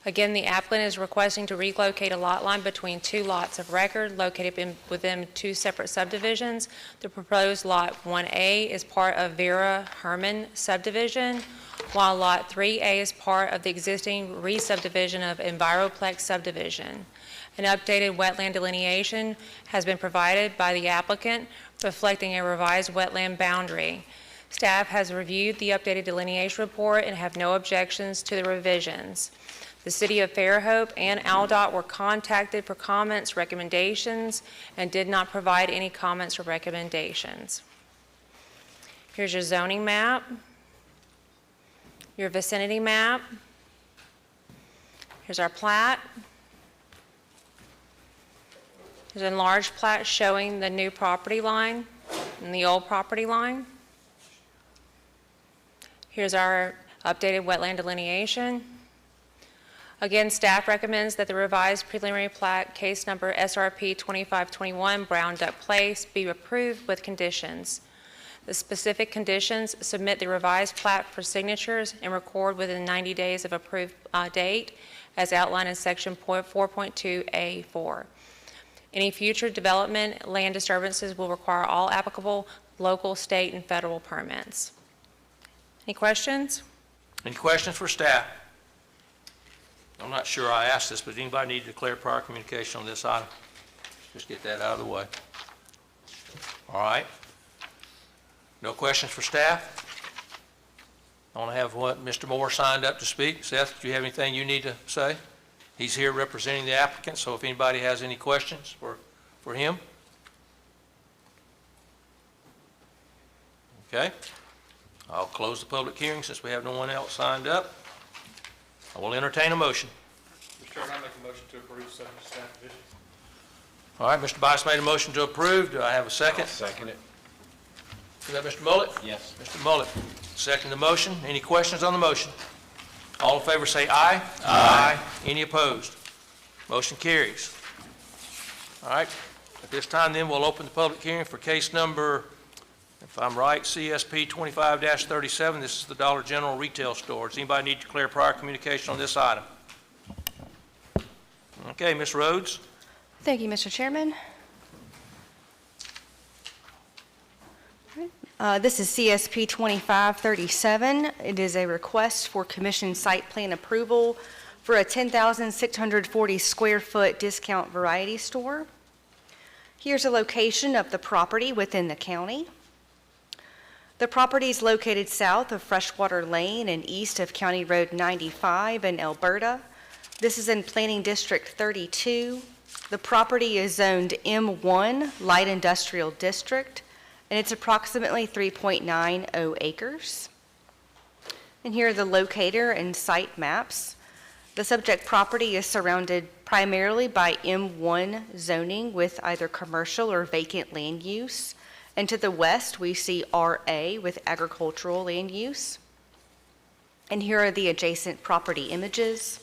Again, the applicant is requesting to relocate a lot line between two lots of record located within two separate subdivisions. The proposed lot 1A is part of Vera Herman subdivision, while lot 3A is part of the existing re-subdivision of Enviroplex subdivision. An updated wetland delineation has been provided by the applicant, reflecting a revised wetland boundary. Staff has reviewed the updated delineation report and have no objections to the revisions. The City of Fairhope and ALDOT were contacted for comments, recommendations, and did not provide any comments or recommendations. Here's your zoning map, your vicinity map. Here's our plat. There's an enlarged plat showing the new property line and the old property line. Here's our updated wetland delineation. Again, staff recommends that the revised preliminary plat, case number SRP 2521 Brown Duck Place, be approved with conditions. The specific conditions: submit the revised plat for signatures and record within 90 days of approved date, as outlined in section 4.2A4. Any future development, land disturbances will require all applicable local, state, and federal permits. Any questions? Any questions for staff? I'm not sure I asked this, but anybody need to declare prior communication on this item? Just get that out of the way. All right. No questions for staff? I want to have Mr. Moore signed up to speak. Seth, do you have anything you need to say? He's here representing the applicant, so if anybody has any questions for him. Okay. I'll close the public hearing since we have no one else signed up. I will entertain a motion. Mr. Chairman, I make a motion to approve subject to staff conditions. All right, Mr. Bice made a motion to approve. Do I have a second? I'll second it. Is that Mr. Mullet? Yes. Mr. Mullet, second the motion. Any questions on the motion? All in favor say aye. Aye. Any opposed? Motion carries. All right, at this time then we'll open the public hearing for case number, if I'm right, CSP 25-37. This is the Dollar General retail store. Does anybody need to declare prior communication on this item? Okay, Ms. Rhodes. Thank you, Mr. Chairman. This is CSP 2537. It is a request for commission site plan approval for a 10,640 square foot discount variety store. Here's a location of the property within the county. The property is located south of Freshwater Lane and east of County Road 95 in Alberta. This is in Planning District 32. The property is zoned M1, Light Industrial District, and it's approximately 3.90 acres. And here are the locator and site maps. The subject property is surrounded primarily by M1 zoning with either commercial or vacant land use. And to the west, we see RA with agricultural land use. And here are the adjacent property images.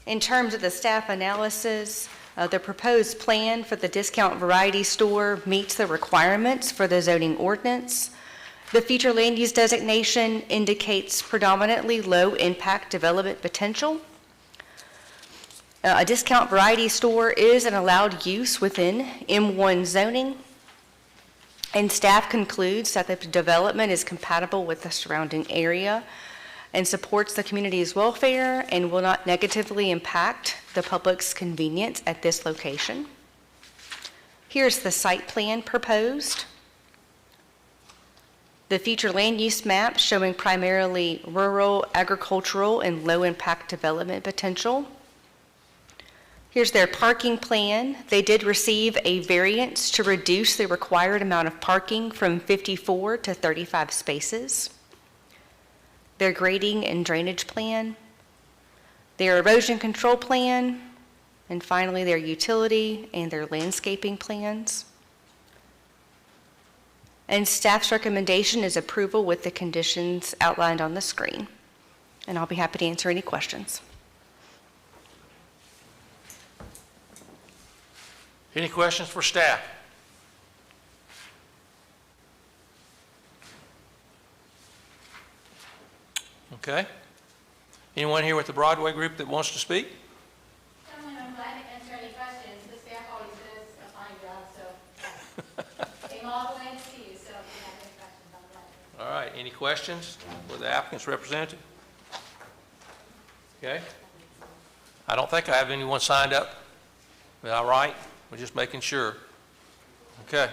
In terms of the staff analysis, the proposed plan for the discount variety store meets the requirements for the zoning ordinance. The future land use designation indicates predominantly low impact development potential. A discount variety store is an allowed use within M1 zoning. And staff concludes that the development is compatible with the surrounding area. and supports the community's welfare and will not negatively impact the public's convenience at this location. Here's the site plan proposed. The future land use map showing primarily rural, agricultural, and low-impact development potential. Here's their parking plan. They did receive a variance to reduce the required amount of parking from 54 to 35 spaces. Their grading and drainage plan, their erosion control plan, and finally their utility and their landscaping plans. And staff's recommendation is approval with the conditions outlined on the screen. And I'll be happy to answer any questions. Any questions for staff? Okay. Anyone here with the Broadway group that wants to speak? Gentlemen, I'm glad to answer any questions. The staff always does a fine job, so came all the way to see you, so if you have any questions, I'm glad. All right, any questions for the applicant's representative? Okay. I don't think I have anyone signed up. Is that all right? We're just making sure. Okay.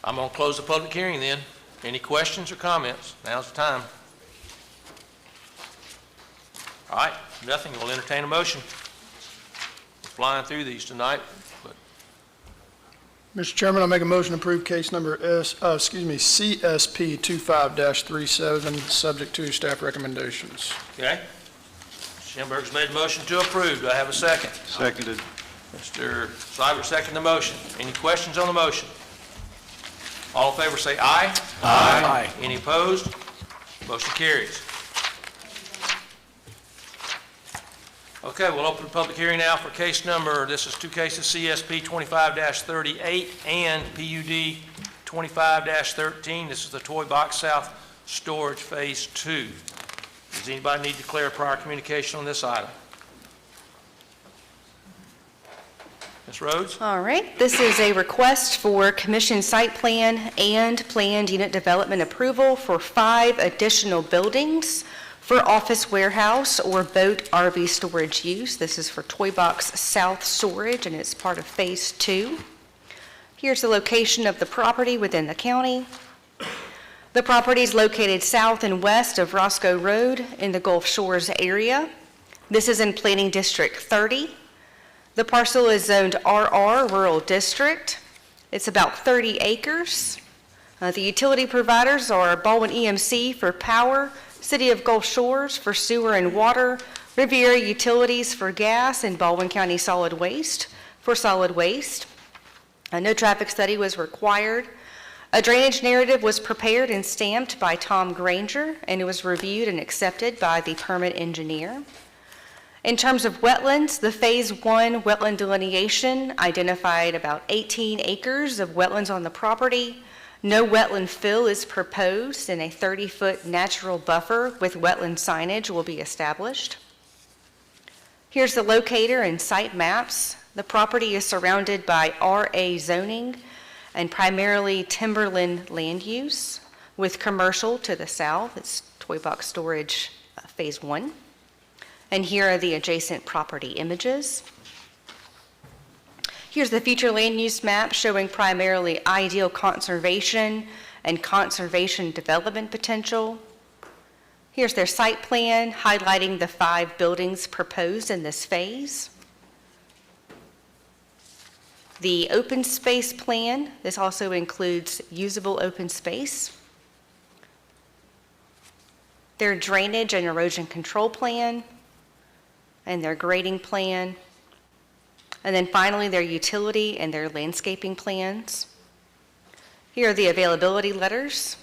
I'm going to close the public hearing then. Any questions or comments? Now's the time. All right, nothing. We'll entertain a motion. We're flying through these tonight. But Mr. Chairman, I'll make a motion to approve case number CSP 25-37, subject to staff recommendations. okay. Schenberg's made a motion to approve. Do I have a second? Seconded. Mr. Seibert seconded the motion. Any questions on the motion? All in favor say aye. Aye. Any opposed? Motion carries. Okay, we'll open the public hearing now for case number, this is two cases, CSP 25-38 and PUD 25-13. This is the Toy Box South Storage Phase 2. Does anybody need to declare prior communication on this item? Ms. Rhodes? All right, this is a request for commission site plan and planned unit development approval for 5 additional buildings for office warehouse or boat RV storage use. This is for Toy Box South Storage, and it's part of Phase 2. Here's the location of the property within the county. The property is located south and west of Roscoe Road in the Gulf Shores area. This is in Planning District 30. The parcel is zoned RR, Rural District. It's about 30 acres. The utility providers are Baldwin EMC for power, City of Gulf Shores for sewer and water, Riviera Utilities for gas, and Baldwin County Solid Waste for solid waste. No traffic study was required. A drainage narrative was prepared and stamped by Tom Granger, and it was reviewed and accepted by the permit engineer. In terms of wetlands, the Phase 1 wetland delineation identified about 18 acres of wetlands on the property. No wetland fill is proposed, and a 30-foot natural buffer with wetland signage will be established. Here's the locator and site maps. The property is surrounded by RA zoning and primarily timberland land use, with commercial to the south. It's Toy Box Storage Phase 1. And here are the adjacent property images. Here's the future land use map showing primarily ideal conservation and conservation development potential. Here's their site plan highlighting the 5 buildings proposed in this phase. The open space plan, this also includes usable open space. Their drainage and erosion control plan, and their grading plan, and then finally their utility and their landscaping plans. Here are the availability letters.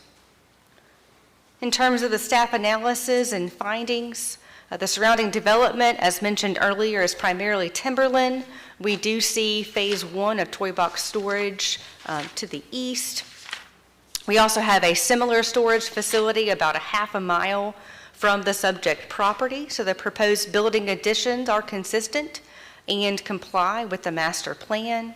In terms of the staff analysis and findings, the surrounding development, as mentioned earlier, is primarily timberland. We do see Phase 1 of Toy Box Storage to the east. We also have a similar storage facility about a half a mile from the subject property, so the proposed building additions are consistent and comply with the master plan.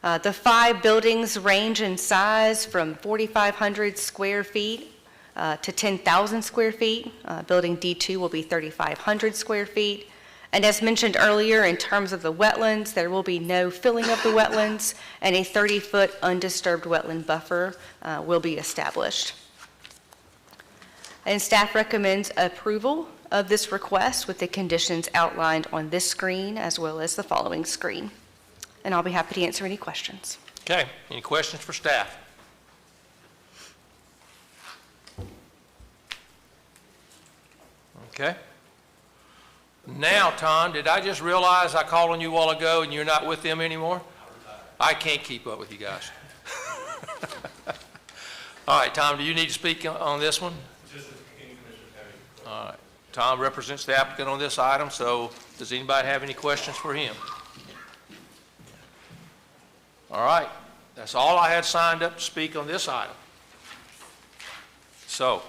The 5 buildings range in size from 4,500 square feet to 10,000 square feet. Building D2 will be 3,500 square feet. And as mentioned earlier, in terms of the wetlands, there will be no filling of the wetlands, and a 30-foot undisturbed wetland buffer will be established. And staff recommends approval of this request with the conditions outlined on this screen as well as the following screen. And I'll be happy to answer any questions. Okay, any questions for staff? Okay. Now, Tom, did I just realize I called on you a while ago and you're not with them anymore? I can't keep up with you guys. All right, Tom, do you need to speak on this one? All right. Tom represents the applicant on this item, so does anybody have any questions for him? All right, that's all I had signed up to speak on this item. So,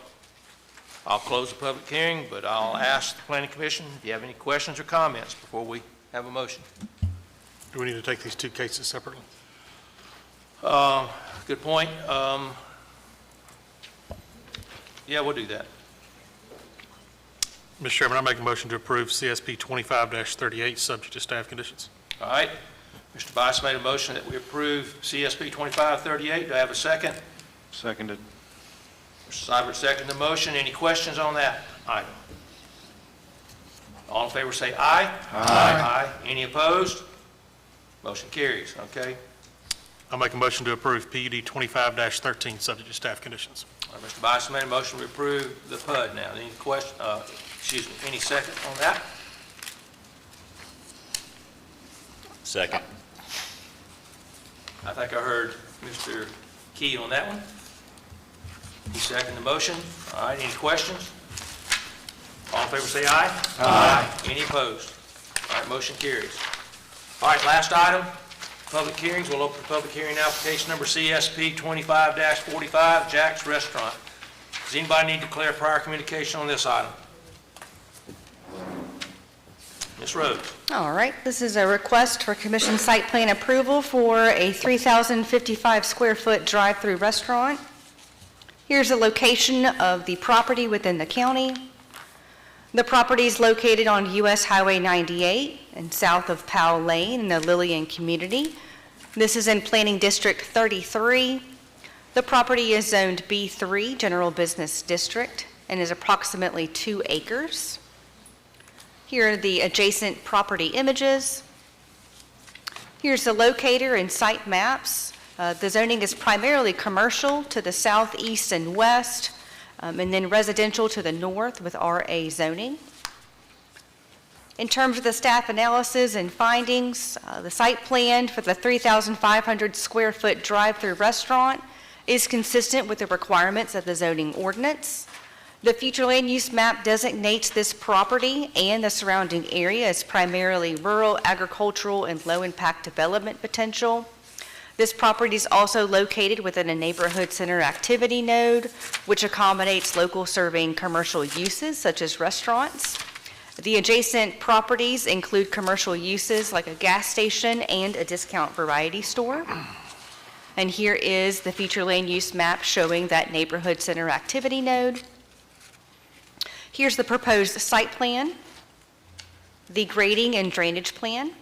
I'll close the public hearing, but I'll ask the Planning Commission if you have any questions or comments before we have a motion. Do we need to take these 2 cases separately? Good point. Yeah, we'll do that. Mr. Chairman, I make a motion to approve CSP 25-38, subject to staff conditions. All right. Mr. Bice made a motion that we approve CSP 2538. Do I have a second? Seconded. Mr. Seibert seconded the motion. Any questions on that item? All in favor say aye. Aye. Any opposed? Motion carries. Okay. I make a motion to approve PUD 25-13, subject to staff conditions. All right, Mr. Bice made a motion to approve the PUD now. Any question, any second on that? Second. I think I heard Mr. Key on that one. He seconded the motion. All right, any questions? All in favor say aye. Aye. Any opposed? All right, motion carries. All right, last item, public hearings. We'll open the public hearing now for case number CSP 25-45, Jack's Restaurant. Does anybody need to declare prior communication on this item? Ms. Rhodes. All right, this is a request for commission site plan approval for a 3,055 square foot drive-through restaurant. Here's a location of the property within the county. The property is located on US Highway 98 and south of Powell Lane in the Lillian community. This is in Planning District 33. The property is zoned B3, General Business District, and is approximately 2 acres. Here are the adjacent property images. Here's the locator and site maps. The zoning is primarily commercial to the south, east, and west, and then residential to the north with RA zoning. In terms of the staff analysis and findings, the site plan for the 3,500 square foot drive-through restaurant is consistent with the requirements of the zoning ordinance. The future land use map designates this property and the surrounding area as primarily rural, agricultural, and low-impact development potential. This property is also located within a neighborhood center activity node, which accommodates local serving commercial uses such as restaurants. The adjacent properties include commercial uses like a gas station and a discount variety store. And here is the future land use map showing that neighborhood center activity node. Here's the proposed site plan, the grading and drainage plan,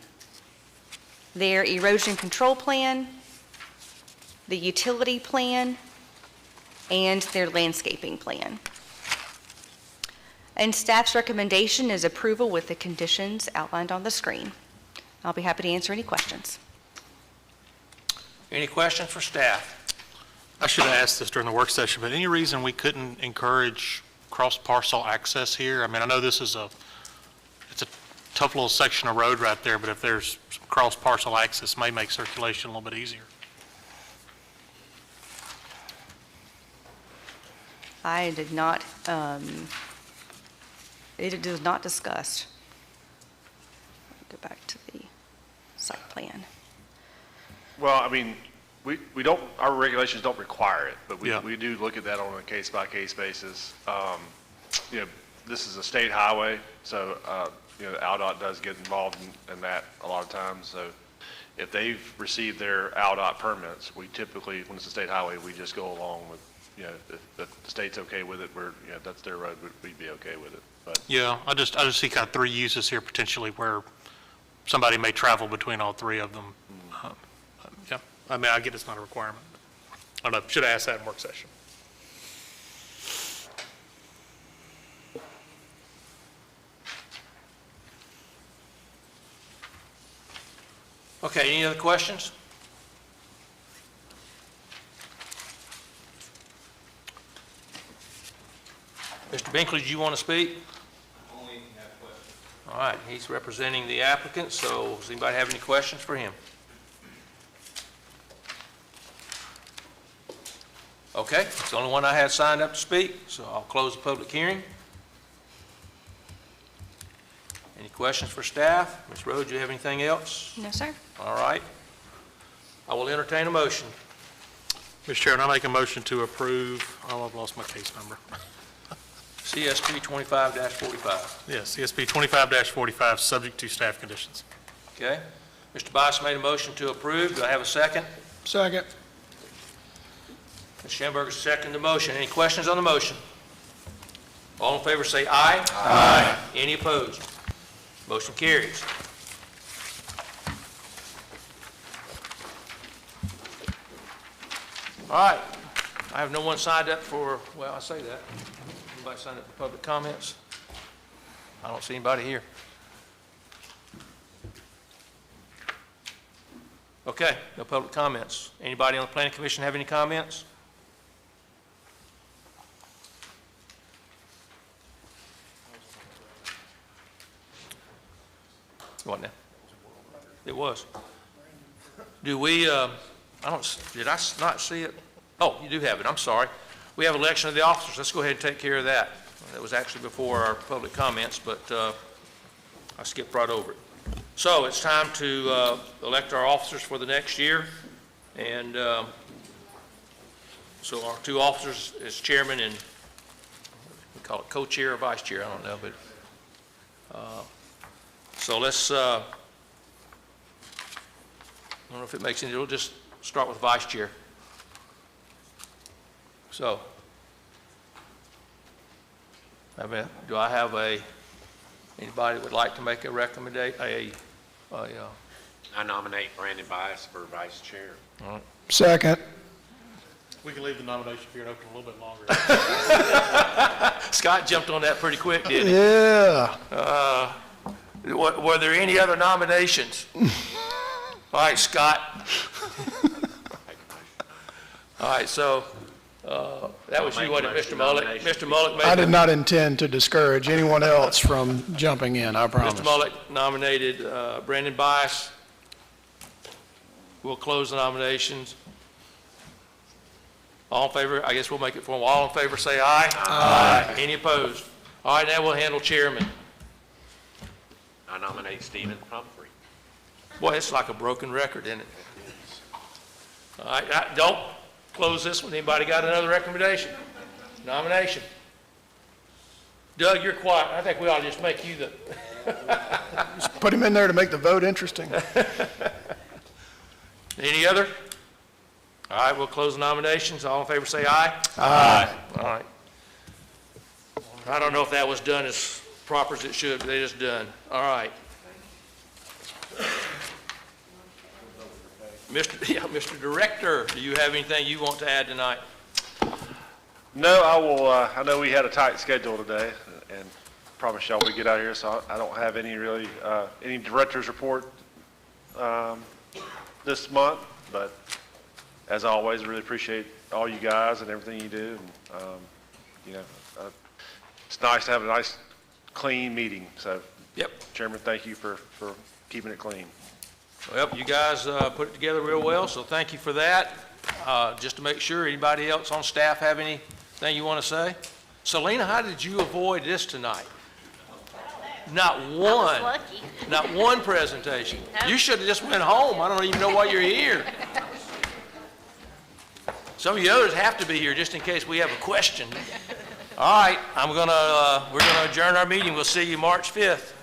their erosion control plan, the utility plan, and their landscaping plan. And staff's recommendation is approval with the conditions outlined on the screen. I'll be happy to answer any questions. Any questions for staff? I should have asked this during the work session, but any reason we couldn't encourage cross-parcel access here? I mean, I know this is it's a tough little section of road right there, but if there's some cross-parcel access, may make circulation a little bit easier. I did not, it is not discussed. Go back to the site plan. Well, I mean, we don't, our regulations don't require it, but Yeah. we do look at that on a case-by-case basis. You know, this is a state highway, so, you know, ALDOT does get involved in that a lot of times. So if they've received their ALDOT permits, we typically, when it's a state highway, we just go along with, if the state's okay with it, that's their road, we'd be okay with it. But Yeah, I just see kind of three uses here potentially where somebody may travel between all three of them. Yeah, I mean, I get it's not a requirement. I don't know, should have asked that in work session. Okay, any other questions? Mr. Binkley, do you want to speak? Only have questions. All right, he's representing the applicant, so does anybody have any questions for him? Okay, it's the only one I had signed up to speak, so I'll close the public hearing. Any questions for staff? Ms. Rhodes, do you have anything else? No, sir. All right. I will entertain a motion. Mr. Chairman, I make a motion to approve, oh, I've lost my case number. CSP 25-45. Yes, CSP 25-45, subject to staff conditions. Okay. Mr. Bias made a motion to approve. Do I have a second? Second. Ms. Schamberger seconded the motion. Any questions on the motion? All in favor say aye. Aye. Any opposed? Motion carries. All right. I have no one signed up for, well, I say that. Anybody signed up for public comments? I don't see anybody here. Okay, no public comments. Anybody on the Planning Commission have any comments? What now? It was. Do we, I don't, did I not see it? Oh, you do have it, I'm sorry. We have election of the officers. Let's go ahead and take care of that. That was actually before our public comments, but I skipped right over it. So it's time to elect our officers for the next year. And so our two officers is chairman and we call it co-chair or vice chair, I don't know, but so let's, I don't know if it makes any, we'll just start with vice chair. So, do I have anybody that would like to make a recommendation, I nominate Brandon Bias for vice chair. All right. Second. We can leave the nomination period open a little bit longer. Scott jumped on that pretty quick, didn't he? Yeah. Were there any other nominations? All right, Scott. All right, so that was you, wasn't it, Mr. Mullick? Mr. Mullick made I did not intend to discourage anyone else from jumping in, I promise. Mr. Mullick nominated Brandon Bias. We'll close the nominations. All in favor, I guess we'll make it formal. All in favor say aye. Aye. Any opposed? All right, now we'll handle chairman. I nominate Stephen Humphrey. Boy, it's like a broken record, isn't it? All right, don't close this one. Anybody got another recommendation? Nomination? Doug, you're quiet. I think we ought to just make you the... Just put him in there to make the vote interesting. Any other? All right, we'll close the nominations. All in favor say aye. Aye. All right. I don't know if that was done as proper as it should, but they just done. All right. Mr. Director, do you have anything you want to add tonight? No, I will, I know we had a tight schedule today, and promise y'all we get out of here, so I don't have any really, any director's report this month, but as always, really appreciate all you guys and everything you do. And, you know, it's nice to have a nice, clean meeting. So, yep. Chairman, thank you for keeping it clean. Well, you guys put it together real well, so thank you for that. Just to make sure, anybody else on staff have anything you want to say? Selena, how did you avoid this tonight? Not one. Not one presentation. You should have just went home. I don't even know why you're here. Some of you others have to be here just in case we have a question. All right, we're gonna adjourn our meeting. We'll see you March 5th.